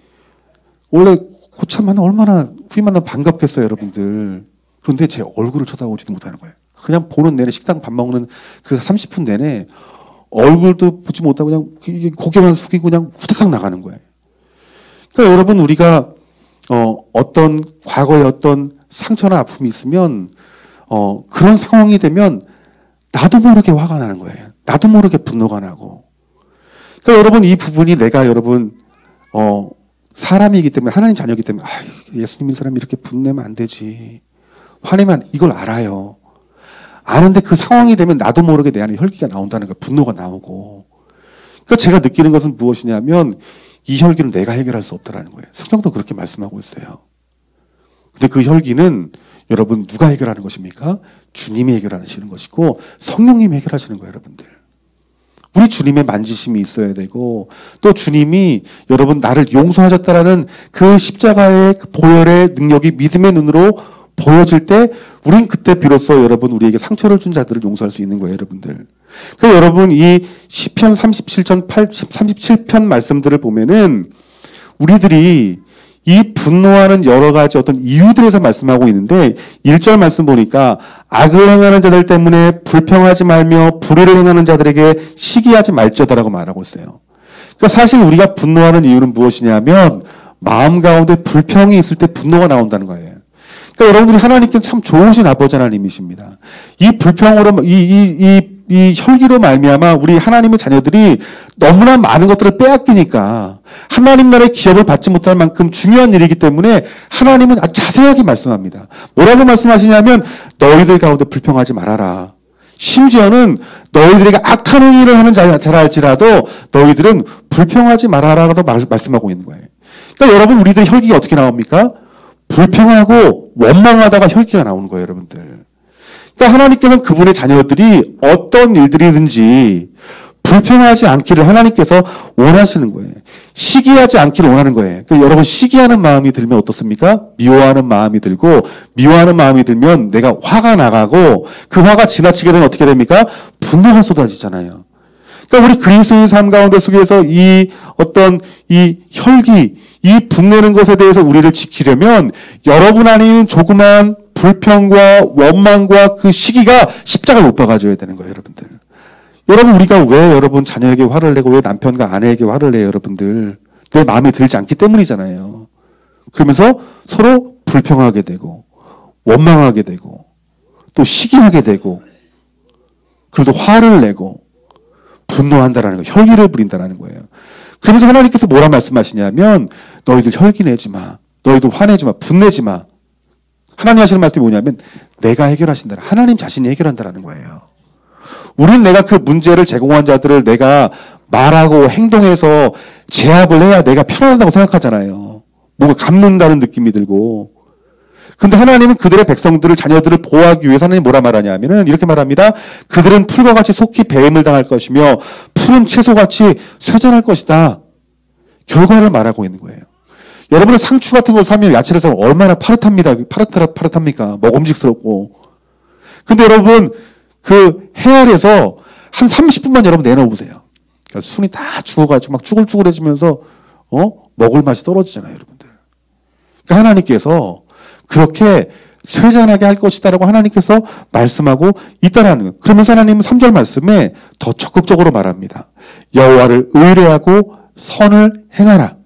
원래 고참 만나 얼마나 후임 만나 반갑겠어요, 여러분들. 그런데 제 얼굴을 쳐다보지도 못하는 거예요. 그냥 보는 내내 식당 밥 먹는 그 30분 내내 얼굴도 보지 못하고 그냥 고개만 숙이고 그냥 후다닥 나가는 거예요. 그러니까 여러분, 우리가 어떤 과거에 어떤 상처나 아픔이 있으면 그런 상황이 되면 나도 모르게 화가 나는 거예요. 나도 모르게 분노가 나고. 그러니까 여러분, 이 부분이 내가 여러분 사람이기 때문에, 하나님 자녀이기 때문에, 예수님 믿는 사람이 이렇게 분내면 안 되지, 화내면, 이걸 알아요. 아는데 그 상황이 되면 나도 모르게 내 안에 혈기가 나온다는 거예요. 분노가 나오고. 그러니까 제가 느끼는 것은 무엇이냐면, 이 혈기는 내가 해결할 수 없다라는 거예요. 성경도 그렇게 말씀하고 있어요. 근데 그 혈기는 여러분 누가 해결하는 것입니까? 주님이 해결하시는 것이고 성령님이 해결하시는 거예요, 여러분들. 우리 주님의 만지심이 있어야 되고, 또 주님이 여러분 나를 용서하셨다라는 그 십자가의 그 보혈의 능력이 믿음의 눈으로 보여질 때, 우린 그때 비로소 여러분 우리에게 상처를 준 자들을 용서할 수 있는 거예요, 여러분들. 그러니까 여러분, 이 시편 37편 말씀들을 보면은 우리들이 이 분노하는 여러 가지 어떤 이유들에서 말씀하고 있는데, 1절 말씀 보니까 악을 행하는 자들 때문에 불평하지 말며 불의를 행하는 자들에게 시기하지 말지어다라고 말하고 있어요. 그러니까 사실 우리가 분노하는 이유는 무엇이냐면, 마음 가운데 불평이 있을 때 분노가 나온다는 거예요. 그러니까 여러분들이 하나님께는 참 좋으신 아버지 하나님이십니다. 이 불평으로, 이 혈기로 말미암아 우리 하나님의 자녀들이 너무나 많은 것들을 빼앗기니까 하나님 나라의 기업을 받지 못할 만큼 중요한 일이기 때문에 하나님은 아주 자세하게 말씀합니다. 뭐라고 말씀하시냐면, 너희들 가운데 불평하지 말아라. 심지어는 너희들에게 악한 행위를 하는 자라 할지라도 너희들은 불평하지 말아라고 말씀하고 있는 거예요. 그러니까 여러분, 우리들의 혈기가 어떻게 나옵니까? 불평하고 원망하다가 혈기가 나오는 거예요, 여러분들. 그러니까 하나님께서는 그분의 자녀들이 어떤 일들이든지 불평하지 않기를 하나님께서 원하시는 거예요. 시기하지 않기를 원하는 거예요. 그러니까 여러분, 시기하는 마음이 들면 어떻습니까? 미워하는 마음이 들고, 미워하는 마음이 들면 내가 화가 나가고, 그 화가 지나치게 되면 어떻게 됩니까? 분노가 쏟아지잖아요. 그러니까 우리 그리스도의 삶 가운데 속에서 이 어떤 이 혈기, 이 분내는 것에 대해서 우리를 지키려면 여러분 안에 있는 조그만 불평과 원망과 그 시기가 십자가를 못 박아줘야 되는 거예요, 여러분들. 여러분, 우리가 왜 여러분 자녀에게 화를 내고 왜 남편과 아내에게 화를 내요, 여러분들? 내 마음에 들지 않기 때문이잖아요. 그러면서 서로 불평하게 되고, 원망하게 되고, 또 시기하게 되고, 그래도 화를 내고, 분노한다라는 거예요. 혈기를 부린다라는 거예요. 그러면서 하나님께서 뭐라 말씀하시냐면, 너희들 혈기 내지 마. 너희들 화내지 마. 분내지 마. 하나님 하시는 말씀이 뭐냐면, 내가 해결하신다. 하나님 자신이 해결한다라는 거예요. 우리는 내가 그 문제를 제공한 자들을 내가 말하고 행동해서 제압을 해야 내가 편안하다고 생각하잖아요. 뭔가 갚는다는 느낌이 들고. 근데 하나님은 그들의 백성들을, 자녀들을 보호하기 위해서 하나님 뭐라 말하냐면은 이렇게 말합니다. 그들은 풀과 같이 속히 배임을 당할 것이며 푸른 채소같이 쇠잔할 것이다. 결과를 말하고 있는 거예요. 여러분은 상추 같은 걸 사면, 야채를 사면 얼마나 파릇합니까? 먹음직스럽고. 근데 여러분, 그 해 아래서 한 30분만 여러분 내놓아보세요. 그러니까 순이 다 죽어가지고 막 쭈글쭈글해지면서, 먹을 맛이 떨어지잖아요, 여러분들. 그러니까 하나님께서 그렇게 쇠잔하게 할 것이다라고 하나님께서 말씀하고 있다라는 거예요. 그러면서 하나님은 3절 말씀에 더 적극적으로 말합니다. 여호와를 의뢰하고 선을 행하라.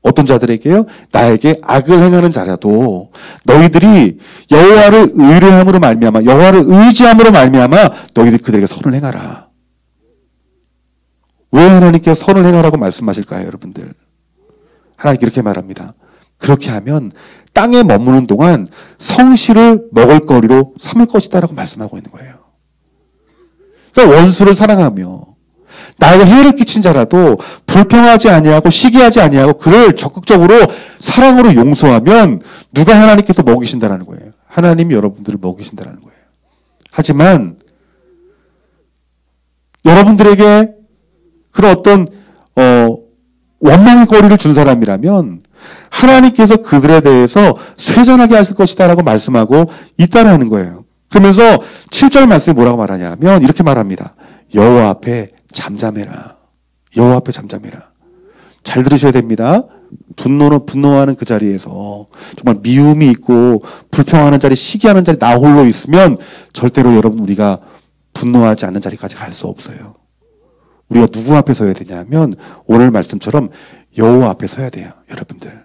어떤 자들에게요? 나에게 악을 행하는 자라도 너희들이 여호와를 의뢰함으로 말미암아, 여호와를 의지함으로 말미암아 너희들이 그들에게 선을 행하라. 왜 하나님께서 선을 행하라고 말씀하실까요, 여러분들? 하나님께 이렇게 말합니다. 그렇게 하면 땅에 머무는 동안 성실을 먹을거리로 삼을 것이다라고 말씀하고 있는 거예요. 그러니까 원수를 사랑하며 나에게 해를 끼친 자라도 불평하지 아니하고 시기하지 아니하고 그를 적극적으로 사랑으로 용서하면 누가 하나님께서 먹이신다라는 거예요. 하나님이 여러분들을 먹이신다라는 거예요. 하지만 여러분들에게 그런 어떤 원망의 거리를 준 사람이라면 하나님께서 그들에 대해서 쇠잔하게 하실 것이다라고 말씀하고 있다라는 거예요. 그러면서 7절 말씀에 뭐라고 말하냐면 이렇게 말합니다. 여호와 앞에 잠잠해라. 여호와 앞에 잠잠해라. 잘 들으셔야 됩니다. 분노하는 그 자리에서 정말 미움이 있고 불평하는 자리, 시기하는 자리, 나 홀로 있으면 절대로 여러분 우리가 분노하지 않는 자리까지 갈 수 없어요. 우리가 누구 앞에 서야 되냐면 오늘 말씀처럼 여호와 앞에 서야 돼요. 여러분들.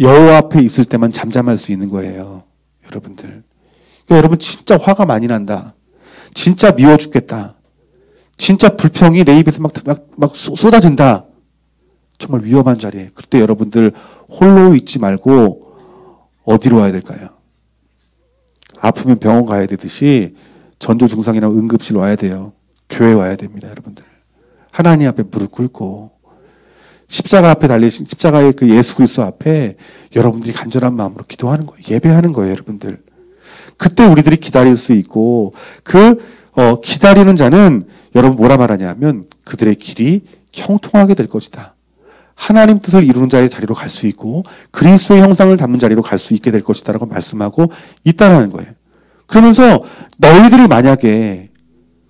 여호와 앞에 있을 때만 잠잠할 수 있는 거예요. 여러분들. 그러니까 여러분 진짜 화가 많이 난다. 진짜 미워 죽겠다. 진짜 불평이 내 입에서 막 쏟아진다. 정말 위험한 자리에. 그때 여러분들 홀로 있지 말고 어디로 와야 될까요? 아프면 병원 가야 되듯이 전조증상이나 응급실 와야 돼요. 교회 와야 됩니다, 여러분들. 하나님 앞에 무릎 꿇고 십자가 앞에 달리신 십자가의 그 예수 그리스도 앞에 여러분들이 간절한 마음으로 기도하는 거예요. 예배하는 거예요, 여러분들. 그때 우리들이 기다릴 수 있고 기다리는 자는 여러분 뭐라 말하냐면 그들의 길이 형통하게 될 것이다. 하나님 뜻을 이루는 자의 자리로 갈 수 있고 그리스도의 형상을 담는 자리로 갈 수 있게 될 것이다라고 말씀하고 있다는 거예요. 그러면서 너희들이 만약에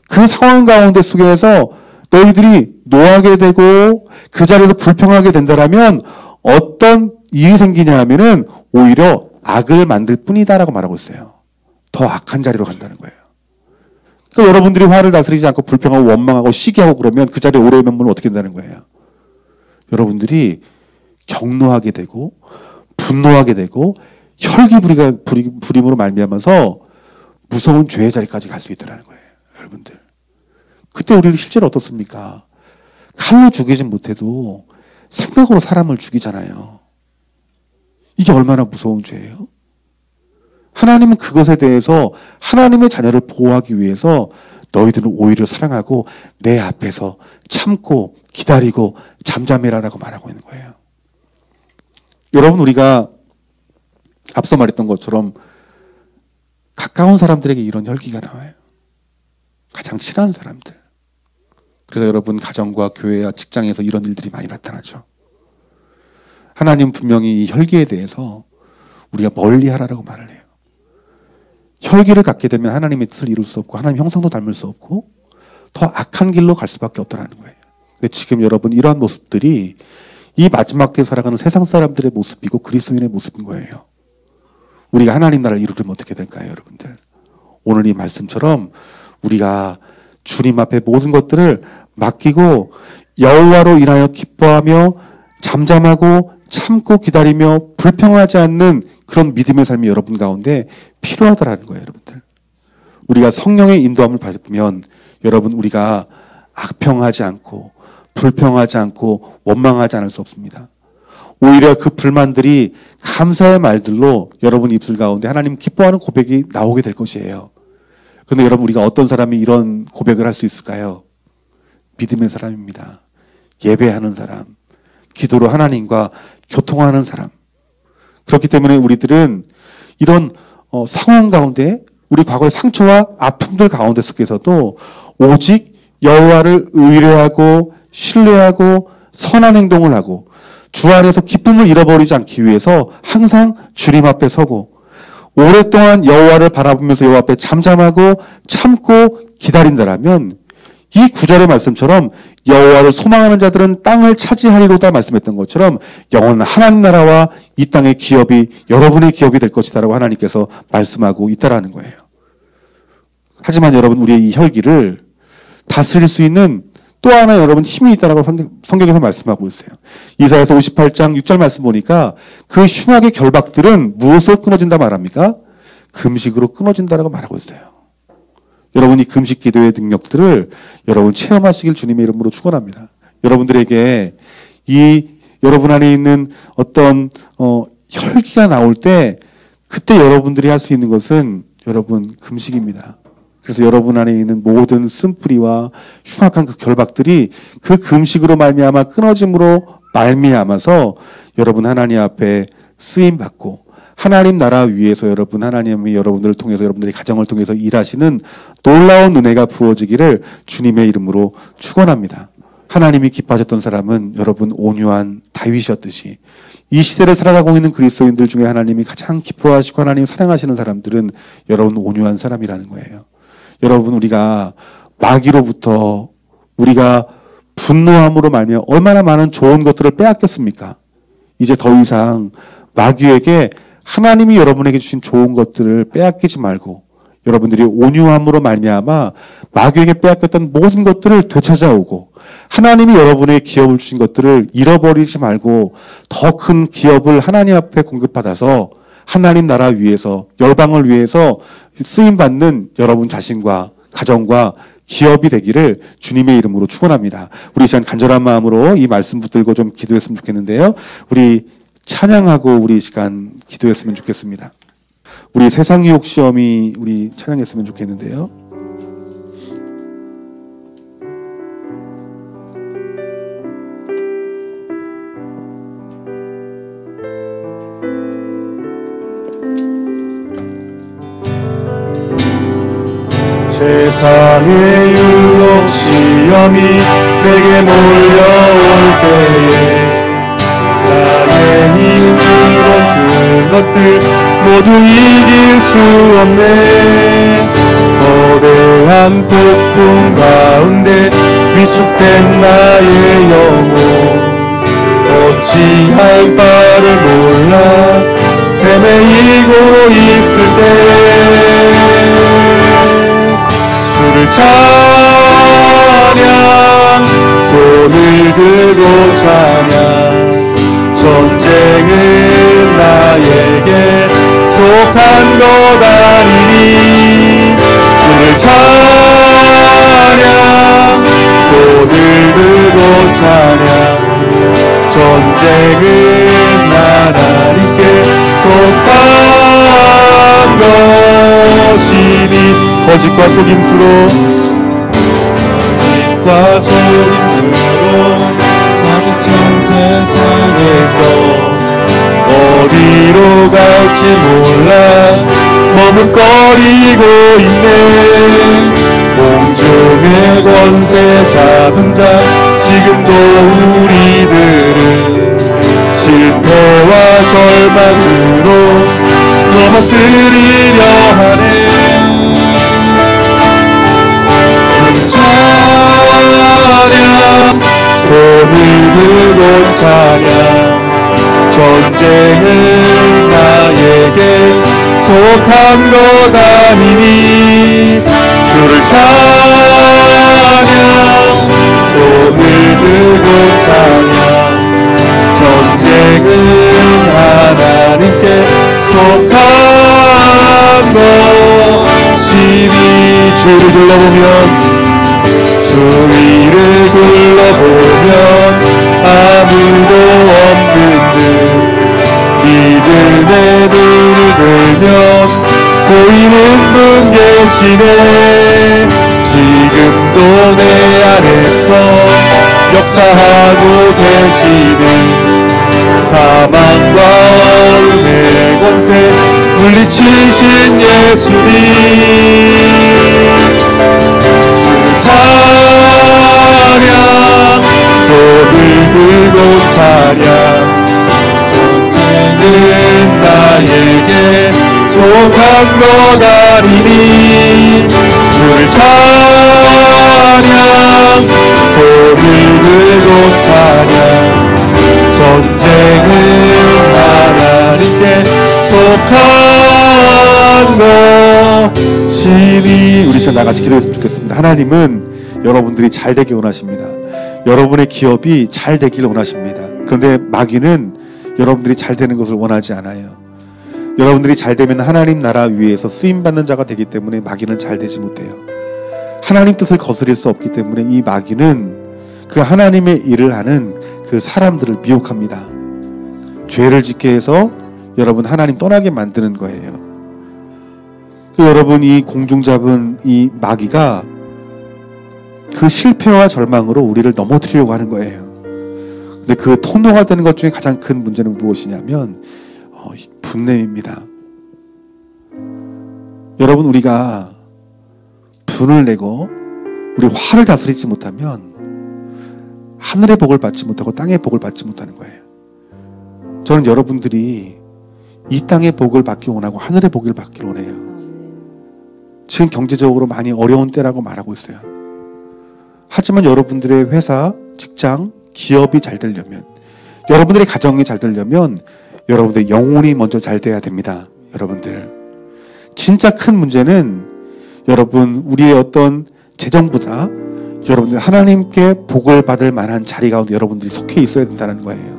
그 상황 가운데 속에서 너희들이 노하게 되고 그 자리에서 불평하게 된다라면 어떤 일이 생기냐 하면은 오히려 악을 만들 뿐이다라고 말하고 있어요. 더 악한 자리로 간다는 거예요. 그러니까 여러분들이 화를 다스리지 않고 불평하고 원망하고 시기하고 그러면 그 자리에 오래 머물면 어떻게 된다는 거예요. 여러분들이 격노하게 되고 분노하게 되고 혈기부림으로 말미암아서 무서운 죄의 자리까지 갈 수 있다는 거예요. 여러분들. 그때 우리는 실제로 어떻습니까? 칼로 죽이진 못해도 생각으로 사람을 죽이잖아요. 이게 얼마나 무서운 죄예요? 하나님은 그것에 대해서 하나님의 자녀를 보호하기 위해서 너희들은 오히려 사랑하고 내 앞에서 참고 기다리고 잠잠해라라고 말하고 있는 거예요. 여러분 우리가 앞서 말했던 것처럼 가까운 사람들에게 이런 혈기가 나와요. 가장 친한 사람들. 그래서 여러분 가정과 교회와 직장에서 이런 일들이 많이 나타나죠. 하나님 분명히 이 혈기에 대해서 우리가 멀리 하라고 말을 해요. 혈기를 갖게 되면 하나님의 뜻을 이룰 수 없고 하나님 형상도 닮을 수 없고 더 악한 길로 갈 수밖에 없다는 거예요. 근데 지금 여러분 이러한 모습들이 이 마지막 때 살아가는 세상 사람들의 모습이고 그리스도인의 모습인 거예요. 우리가 하나님 나라를 이루려면 어떻게 될까요, 여러분들? 오늘 이 말씀처럼 우리가 주님 앞에 모든 것들을 맡기고 여호와로 인하여 기뻐하며 잠잠하고 참고 기다리며 불평하지 않는 그런 믿음의 삶이 여러분 가운데 필요하다라는 거예요, 여러분들. 우리가 성령의 인도함을 받으면 여러분 우리가 악평하지 않고 불평하지 않고 원망하지 않을 수 없습니다. 오히려 그 불만들이 감사의 말들로 여러분 입술 가운데 하나님 기뻐하는 고백이 나오게 될 것이에요. 그런데 여러분 우리가 어떤 사람이 이런 고백을 할 수 있을까요? 믿음의 사람입니다. 예배하는 사람, 기도로 하나님과 교통하는 사람. 그렇기 때문에 우리들은 이런 상황 가운데 우리 과거의 상처와 아픔들 가운데 속에서도 오직 여호와를 의뢰하고 신뢰하고 선한 행동을 하고 주 안에서 기쁨을 잃어버리지 않기 위해서 항상 주님 앞에 서고 오랫동안 여호와를 바라보면서 여호와 앞에 잠잠하고 참고 기다린다라면 이 구절의 말씀처럼 여호와를 소망하는 자들은 땅을 차지하리로다 말씀했던 것처럼 영원한 하나님 나라와 이 땅의 기업이 여러분의 기업이 될 것이다라고 하나님께서 말씀하고 있다라는 거예요. 하지만 여러분 우리의 이 혈기를 다스릴 수 있는 또 하나 여러분 힘이 있다라고 성경에서 말씀하고 있어요. 이사야서 58장 6절 말씀 보니까 그 흉악의 결박들은 무엇으로 끊어진다 말합니까? 금식으로 끊어진다라고 말하고 있어요. 여러분 이 금식 기도의 능력들을 여러분 체험하시길 주님의 이름으로 축원합니다. 여러분들에게 이 여러분 안에 있는 어떤 혈기가 나올 때 그때 여러분들이 할 수 있는 것은 여러분 금식입니다. 그래서 여러분 안에 있는 모든 쓴뿌리와 흉악한 그 결박들이 그 금식으로 말미암아 끊어짐으로 말미암아서 여러분 하나님 앞에 쓰임 받고 하나님 나라 위에서 여러분 하나님이 여러분들을 통해서 여러분들의 가정을 통해서 일하시는 놀라운 은혜가 부어지기를 주님의 이름으로 축원합니다. 하나님이 기뻐하셨던 사람은 여러분 온유한 다윗이었듯이 이 시대를 살아가고 있는 그리스도인들 중에 하나님이 가장 기뻐하시고 하나님 사랑하시는 사람들은 여러분 온유한 사람이라는 거예요. 여러분, 우리가 마귀로부터 우리가 분노함으로 말미암아 얼마나 많은 좋은 것들을 빼앗겼습니까? 이제 더 이상 마귀에게 하나님이 여러분에게 주신 좋은 것들을 빼앗기지 말고 여러분들이 온유함으로 말미암아 마귀에게 빼앗겼던 모든 것들을 되찾아오고 하나님이 여러분의 기업을 주신 것들을 잃어버리지 말고 더 큰 기업을 하나님 앞에 공급받아서 하나님 나라 위해서 열방을 위해서 쓰임받는 여러분 자신과 가정과 기업이 되기를 주님의 이름으로 축원합니다. 우리 이 시간 간절한 마음으로 이 말씀 붙들고 좀 기도했으면 좋겠는데요. 우리 찬양하고 우리 이 시간 기도했으면 좋겠습니다. 우리 세상 유혹 시험이 우리 찬양했으면 좋겠는데요. 세상의 유혹 시험이 내게 몰려올 때에 나의 힘으로 그것들 모두 이길 수 없네. 거대한 폭풍 가운데 위축된 나의 영혼 어찌할 바를 몰라 헤매이고 있을 때 주를 찬양 손을 들고 찬양 전쟁은 나에게 속한 것 아니니 주를 찬양 손을 들고 찬양 전쟁은 하나님께 속한 것이니 거짓과 속임수로 가득 찬 세상에서 어디로 갈지 몰라 머뭇거리고 있네. 공중의 권세 잡은 자 지금도 우리들은 실패와 절망으로 넘어뜨리려 하네. 찬양 손을 들고 찬양 전쟁은 나에게 속한 것 아니니 주를 찬양 손을 들고 찬양 전쟁은 하나님께 속한 것이니 주를 둘러보면 주위를 둘러보면 아무도 없는 듯 믿음의 눈을 들면 보이는 분 계시네. 지금도 내 안에서 역사하고 계시네. 사망과 어둠의 권세 물리치신 예수님 찬양 손을 들고 찬양 전쟁은 나에게 속한 것 아니니 주를 찬양 손을 들고 찬양 전쟁은 하나님께 속한 것이니 우리 시간 나같이 기도했으면 좋겠습니다. 하나님은 여러분들이 잘 되길 원하십니다. 여러분의 기업이 잘 되길 원하십니다. 그런데 마귀는 여러분들이 잘 되는 것을 원하지 않아요. 여러분들이 잘 되면 하나님 나라 위에서 쓰임받는 자가 되기 때문에 마귀는 잘 되지 못해요. 하나님 뜻을 거스릴 수 없기 때문에 이 마귀는 그 하나님의 일을 하는 그 사람들을 미혹합니다. 죄를 짓게 해서 여러분 하나님 떠나게 만드는 거예요. 여러분 이 공중 잡은 이 마귀가 그 실패와 절망으로 우리를 넘어뜨리려고 하는 거예요. 근데 그 통로가 되는 것 중에 가장 큰 문제는 무엇이냐면 분냄입니다. 여러분 우리가 분을 내고 우리 화를 다스리지 못하면 하늘의 복을 받지 못하고 땅의 복을 받지 못하는 거예요. 저는 여러분들이 이 땅의 복을 받기 원하고 하늘의 복을 받기 원해요. 지금 경제적으로 많이 어려운 때라고 말하고 있어요. 하지만 여러분들의 회사, 직장, 기업이 잘 되려면, 여러분들의 가정이 잘 되려면 여러분들의 영혼이 먼저 잘 돼야 됩니다. 여러분들, 진짜 큰 문제는 여러분 우리의 어떤 재정보다 여러분들 하나님께 복을 받을 만한 자리 가운데 여러분들이 속해 있어야 된다는 거예요.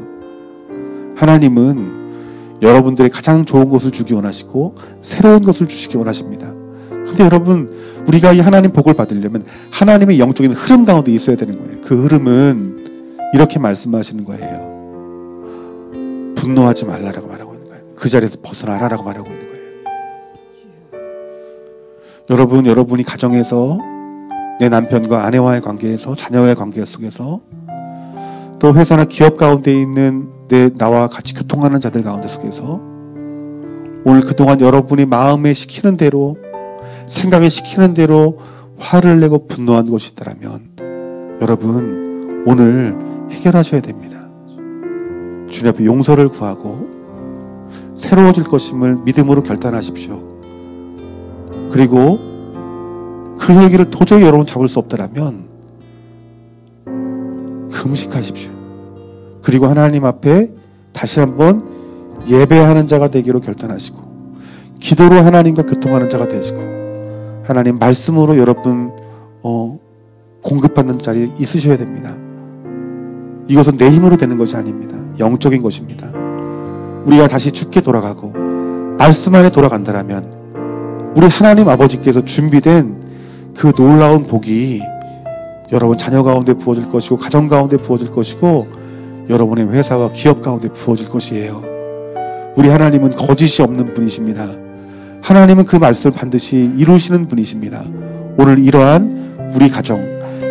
하나님은 여러분들의 가장 좋은 것을 주기 원하시고 새로운 것을 주시기 원하십니다. 근데 여러분, 우리가 이 하나님 복을 받으려면 하나님의 영적인 흐름 가운데 있어야 되는 거예요. 그 흐름은 이렇게 말씀하시는 거예요. 분노하지 말라라고 말하고 있는 거예요. 그 자리에서 벗어나라라고 말하고 있는 거예요. 여러분, 여러분이 가정에서, 내 남편과 아내와의 관계에서, 자녀와의 관계 속에서, 또 회사나 기업 가운데 있는 나와 같이 교통하는 자들 가운데 속에서 오늘 그동안 여러분이 마음에 시키는 대로, 생각에 시키는 대로 화를 내고 분노한 것이 있다면 여러분 오늘 해결하셔야 됩니다. 주님 앞에 용서를 구하고 새로워질 것임을 믿음으로 결단하십시오. 그리고 그 혈기를 도저히 여러분 잡을 수 없다면 금식하십시오. 그리고 하나님 앞에 다시 한번 예배하는 자가 되기로 결단하시고 기도로 하나님과 교통하는 자가 되시고 하나님 말씀으로 여러분 공급받는 자리에 있으셔야 됩니다. 이것은 내 힘으로 되는 것이 아닙니다. 영적인 것입니다. 우리가 다시 주께 돌아가고 말씀 안에 돌아간다면 우리 하나님 아버지께서 준비된 그 놀라운 복이 여러분 자녀 가운데 부어질 것이고 가정 가운데 부어질 것이고 여러분의 회사와 기업 가운데 부어질 것이에요. 우리 하나님은 거짓이 없는 분이십니다. 하나님은 그 말씀을 반드시 이루시는 분이십니다. 오늘 이러한 우리 가정,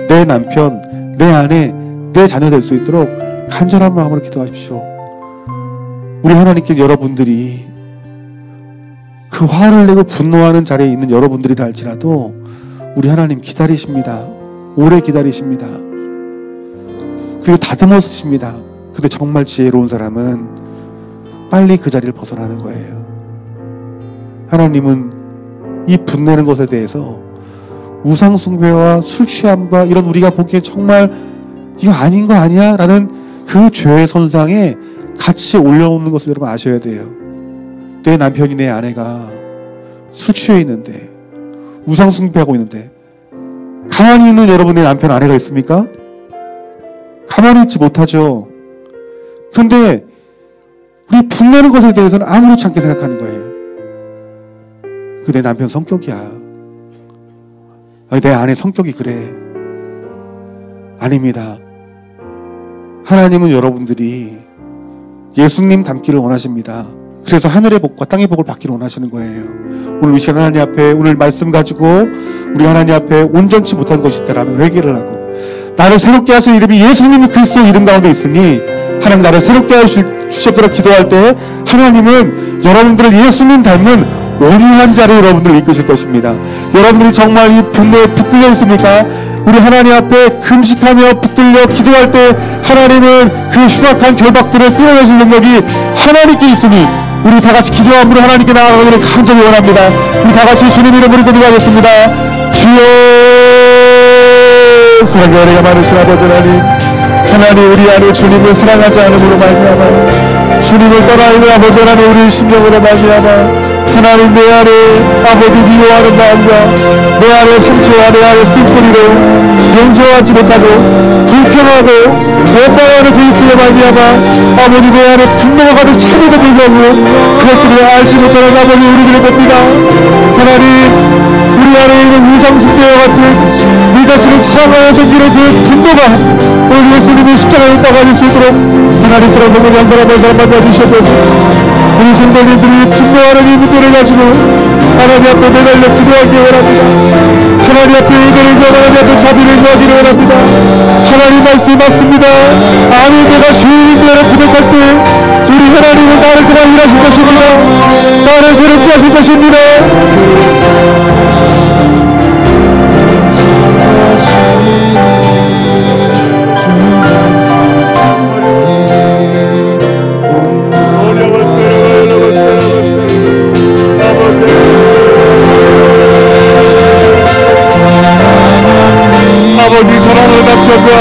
내 남편, 내 아내, 내 자녀 될 수 있도록 간절한 마음으로 기도하십시오. 우리 하나님께 여러분들이 그 화를 내고 분노하는 자리에 있는 여러분들이라 할지라도 우리 하나님 기다리십니다. 오래 기다리십니다. 그리고 다듬어주십니다. 근데 정말 지혜로운 사람은 빨리 그 자리를 벗어나는 거예요. 하나님은 이 분내는 것에 대해서 우상숭배와 술취함과 이런 우리가 보기에 정말 이거 아닌 거 아니야? 라는 그 죄의 선상에 같이 올려놓는 것을 여러분 아셔야 돼요. 내 남편이 내 아내가 술 취해 있는데 우상숭배하고 있는데 가만히 있는 여러분의 남편 아내가 있습니까? 가만히 있지 못하죠. 그런데 우리 분내는 것에 대해서는 아무렇지 않게 생각하는 거예요. 그 내 남편 성격이야. 내 아내 성격이 그래. 아닙니다. 하나님은 여러분들이 예수님 닮기를 원하십니다. 그래서 하늘의 복과 땅의 복을 받기를 원하시는 거예요. 오늘 이 시간 하나님 앞에 오늘 말씀 가지고 우리 하나님 앞에 온전치 못한 것이 있다면 회개를 하고 나를 새롭게 하실 이름이 예수님 그리스도 이름 가운데 있으니 하나님 나를 새롭게 주시도록 기도할 때 하나님은 여러분들을 예수님 닮은 온유한 자로 여러분들을 이끄실 것입니다. 여러분들이 정말 이 분노에 붙들려 있습니까? 우리 하나님 앞에 금식하며 붙들려 기도할 때 하나님은 그 흉악한 결박들을 끌어내실 능력이 하나님께 있으니 우리 다같이 기도함으로 하나님께 나아가기를 간절히 원합니다. 우리 다같이 주님 이름으로 기도하겠습니다. 주여, 사랑과 은혜가 많으신 아버지 하나님 우리 안에 주님을 사랑하지 않음으로 말미암아 주님을 떠나 있는 아버지 하나님 우리의 심령으로 말미암아 하나님 내 안에 아버지 미워하는 마음과 내 안에 상처와 내 안에 쓴소리로 용서하지 못하고 불평하고 원망하는 그 입술에 말미암아 아버지 내 안에 분노가 가득 차면도 불구하고 그것들을 알지 못하는 아버지 우리들을 봅니다. 하나님 우리 안에 있는 우상숭배와 같은 네 자신을 사랑하여 생기는 그 분노가 오늘 예수님의 십자가에 따가질 수 있도록 하나님 사랑 성령이 한 사람 한 사람 만나주시옵소서. 우리 성도님들이 분노하는 이 문제를 가지고 하나님 앞에 매달려 기도하기를 원합니다. 하나님 앞에 예배를 구하고 하나님 앞에 자비를 구하기를 원합니다. 하나님 말씀이 맞습니다. 아니 내가 죄인인데라고 고백할 때 우리 하나님은 나를 그냥 일하실 것입니다. 나를 새롭게 하실 것입니다.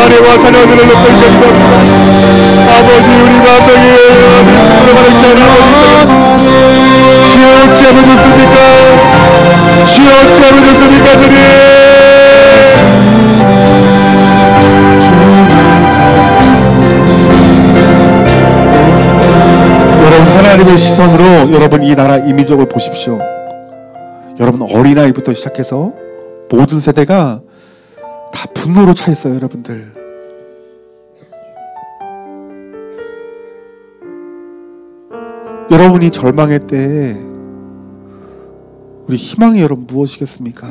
아내와 자녀들을 놓고 시작합니다. 아버지 우리 마음속에 들어가는 자를 아버지 주여 어찌 하면 좋습니까? 주여 어찌 하면 좋습니까 주님. 여러분 하나님의 시선으로 여러분 이 나라 이 민족을 보십시오. 여러분 어린아이부터 시작해서 모든 세대가 다 분노로 차 있어요. 여러분들 여러분이 절망의 때에 우리 희망이 여러분 무엇이겠습니까?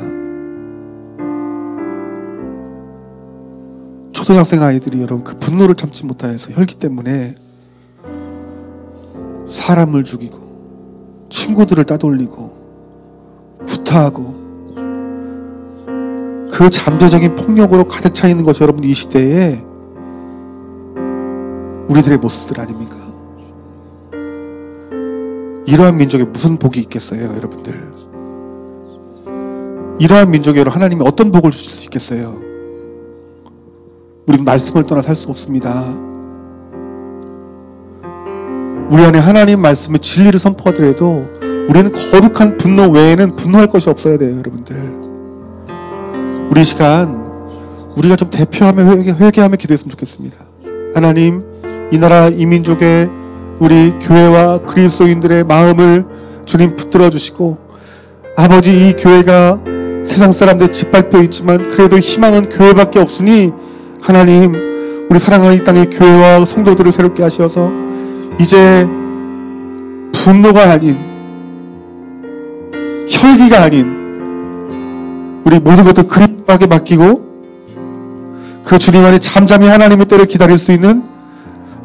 초등학생 아이들이 여러분 그 분노를 참지 못하여서 혈기 때문에 사람을 죽이고 친구들을 따돌리고 구타하고 그 잠재적인 폭력으로 가득 차 있는 것이 여러분 이 시대에 우리들의 모습들 아닙니까? 이러한 민족에 무슨 복이 있겠어요 여러분들? 이러한 민족에 하나님이 어떤 복을 주실 수 있겠어요? 우리는 말씀을 떠나 살 수 없습니다. 우리 안에 하나님 말씀의 진리를 선포하더라도 우리는 거룩한 분노 외에는 분노할 것이 없어야 돼요 여러분들. 우리 시간 우리가 좀 대표하며 회개하며 기도했으면 좋겠습니다. 하나님 이 나라 이 민족의 우리 교회와 그리스도인들의 마음을 주님 붙들어 주시고 아버지 이 교회가 세상 사람들 짓밟혀 있지만 그래도 희망은 교회밖에 없으니 하나님 우리 사랑하는 이 땅의 교회와 성도들을 새롭게 하셔서 이제 분노가 아닌 혈기가 아닌 우리 모든 것들 그리스도에게 맡기고 그 주님 안에 잠잠히 하나님의 때를 기다릴 수 있는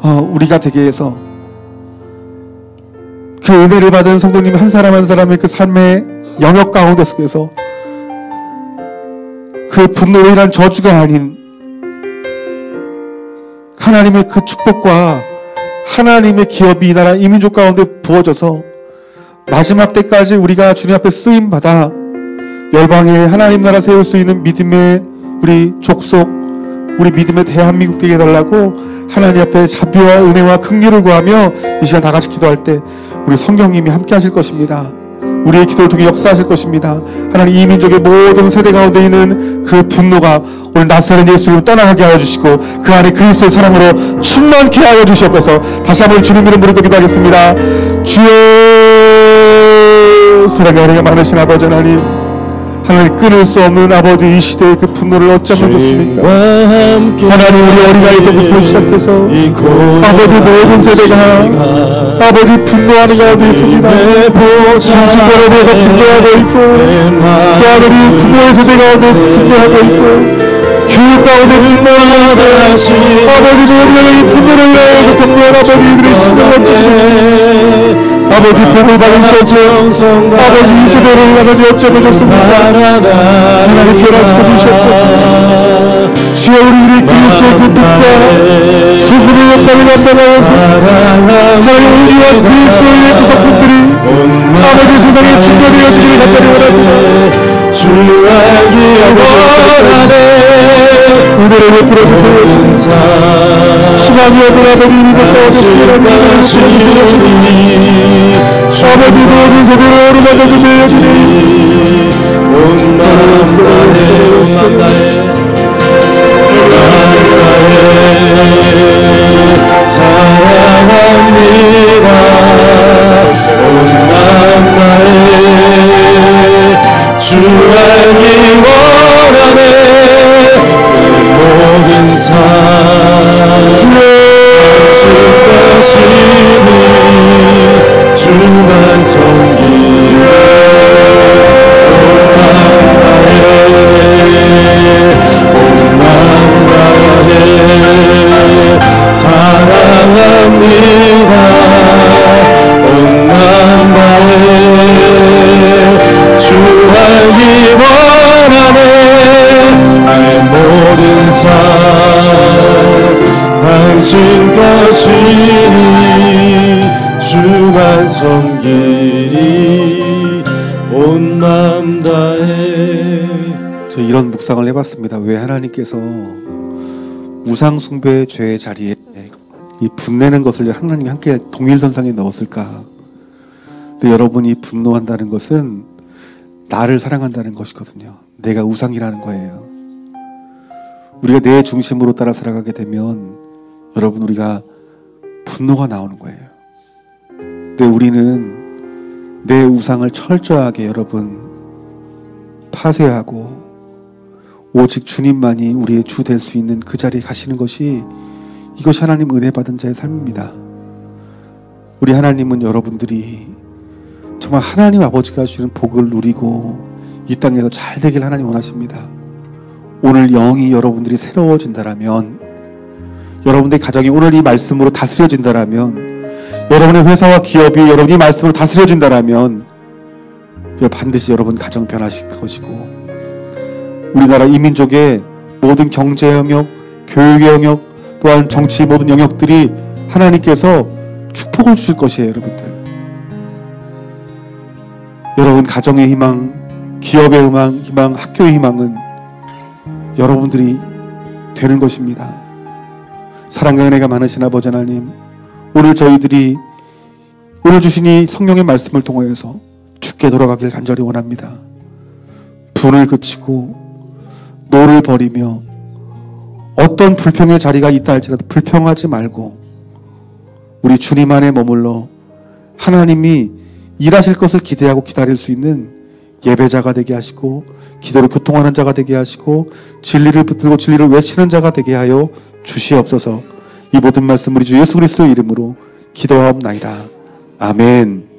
우리가 되게 해서 그 은혜를 받은 성도님 한 사람 한 사람의 그 삶의 영역 가운데 속에서 그 분노로 인한 저주가 아닌 하나님의 그 축복과 하나님의 기업이 이 나라 이 민족 가운데 부어져서 마지막 때까지 우리가 주님 앞에 쓰임받아 열방에 하나님 나라 세울 수 있는 믿음의 우리 족속 우리 믿음의 대한민국 되게 해달라고 하나님 앞에 자비와 은혜와 긍휼을 구하며 이 시간 다 같이 기도할 때 우리 성령님이 함께 하실 것입니다. 우리의 기도를 통해 역사하실 것입니다. 하나님 이 민족의 모든 세대 가운데 있는 그 분노가 오늘 나사렛 예수를 떠나가게 하여 주시고 그 안에 그리스도의 사랑으로 충만케 하여 주시옵소서. 다시 한번 주님 이름 부르고 기도하겠습니다. 주여 사랑의 은혜가 많으신 아버지 하나님 끊을 수 없는 아버지 이 시대의 그 분노를 어쩌면 좋습니까? 하나님 우리 어린아이서부터 시작해서 아버지 모든 세대가 아버지 분노하는 가운데 있습니다. 정신권에 대해서 분노하고 있고 또 아버지 분노의 세대 가운데 분노하고 있고 교육 가운데 분노하고 아버지 모든 이 분노를 인하여서 경고한 아버지들의 신경을 어쩌면 아버지 복을 받을 수 없죠. 아버지 이 세대를 아버지 어쩌면 좋습니다. 하나님 변화시켜 주시옵소서. 주여 우리들이 그리스도의 그 빛과 소금의 역할을 감당하여서 하나님 우리와 그리스도의 그 성품들이 아버지 세상에 증거되어 주기를 간절히 원합니다. 주 알기 원하네. 은혜를 베풀어 주세요. 희망이 없는 아버지 이미 걷다 오셨습니다. 아버지 모든 세대로 어루만져 주세요 주님. 온 마음 다해 사랑합니다. 온 마음 다해 주 알기 원하네. 모든 삶 주가시니 주만 섬기네. 온 마음 다해 사랑합니다. 온 마음 다해 주 알기 원하네. 내 모든 삶 당신 것이니 주만 섬기리. 온 마음 다해. 저 이런 묵상을 해봤습니다. 왜 하나님께서 우상 숭배의 죄의 자리에 이 분내는 것을 하나님이 함께 동일선상에 넣었을까? 근데 여러분이 분노한다는 것은 나를 사랑한다는 것이거든요. 내가 우상이라는 거예요. 우리가 내 중심으로 따라 살아가게 되면 여러분 우리가 분노가 나오는 거예요. 근데 우리는 내 우상을 철저하게 여러분 파쇄하고 오직 주님만이 우리의 주 될 수 있는 그 자리에 가시는 것이 이것이 하나님 은혜 받은 자의 삶입니다. 우리 하나님은 여러분들이 정말 하나님 아버지가 주시는 복을 누리고 이 땅에서 잘 되길 하나님 원하십니다. 오늘 영이 여러분들이 새로워진다라면, 여러분들의 가정이 오늘 이 말씀으로 다스려진다라면, 여러분의 회사와 기업이 여러분이 말씀으로 다스려진다라면 반드시 여러분 가정 변화실 것이고, 우리나라 이민족의 모든 경제 영역, 교육의 영역, 또한 정치 모든 영역들이 하나님께서 축복을 주실 것이에요. 여러분들, 여러분 가정의 희망, 기업의 희망, 학교의 희망은 여러분들이 되는 것입니다. 사랑과 은혜가 많으신 아버지 하나님, 오늘 저희들이 오늘 주신 이 성령의 말씀을 통하여서 주께 돌아가길 간절히 원합니다. 분을 그치고 노를 버리며 어떤 불평의 자리가 있다 할지라도 불평하지 말고 우리 주님 안에 머물러 하나님이 일하실 것을 기대하고 기다릴 수 있는 예배자가 되게 하시고, 기도로 교통하는 자가 되게 하시고, 진리를 붙들고 진리를 외치는 자가 되게 하여 주시옵소서. 이 모든 말씀 우리 주 예수 그리스도의 이름으로 기도하옵나이다. 아멘.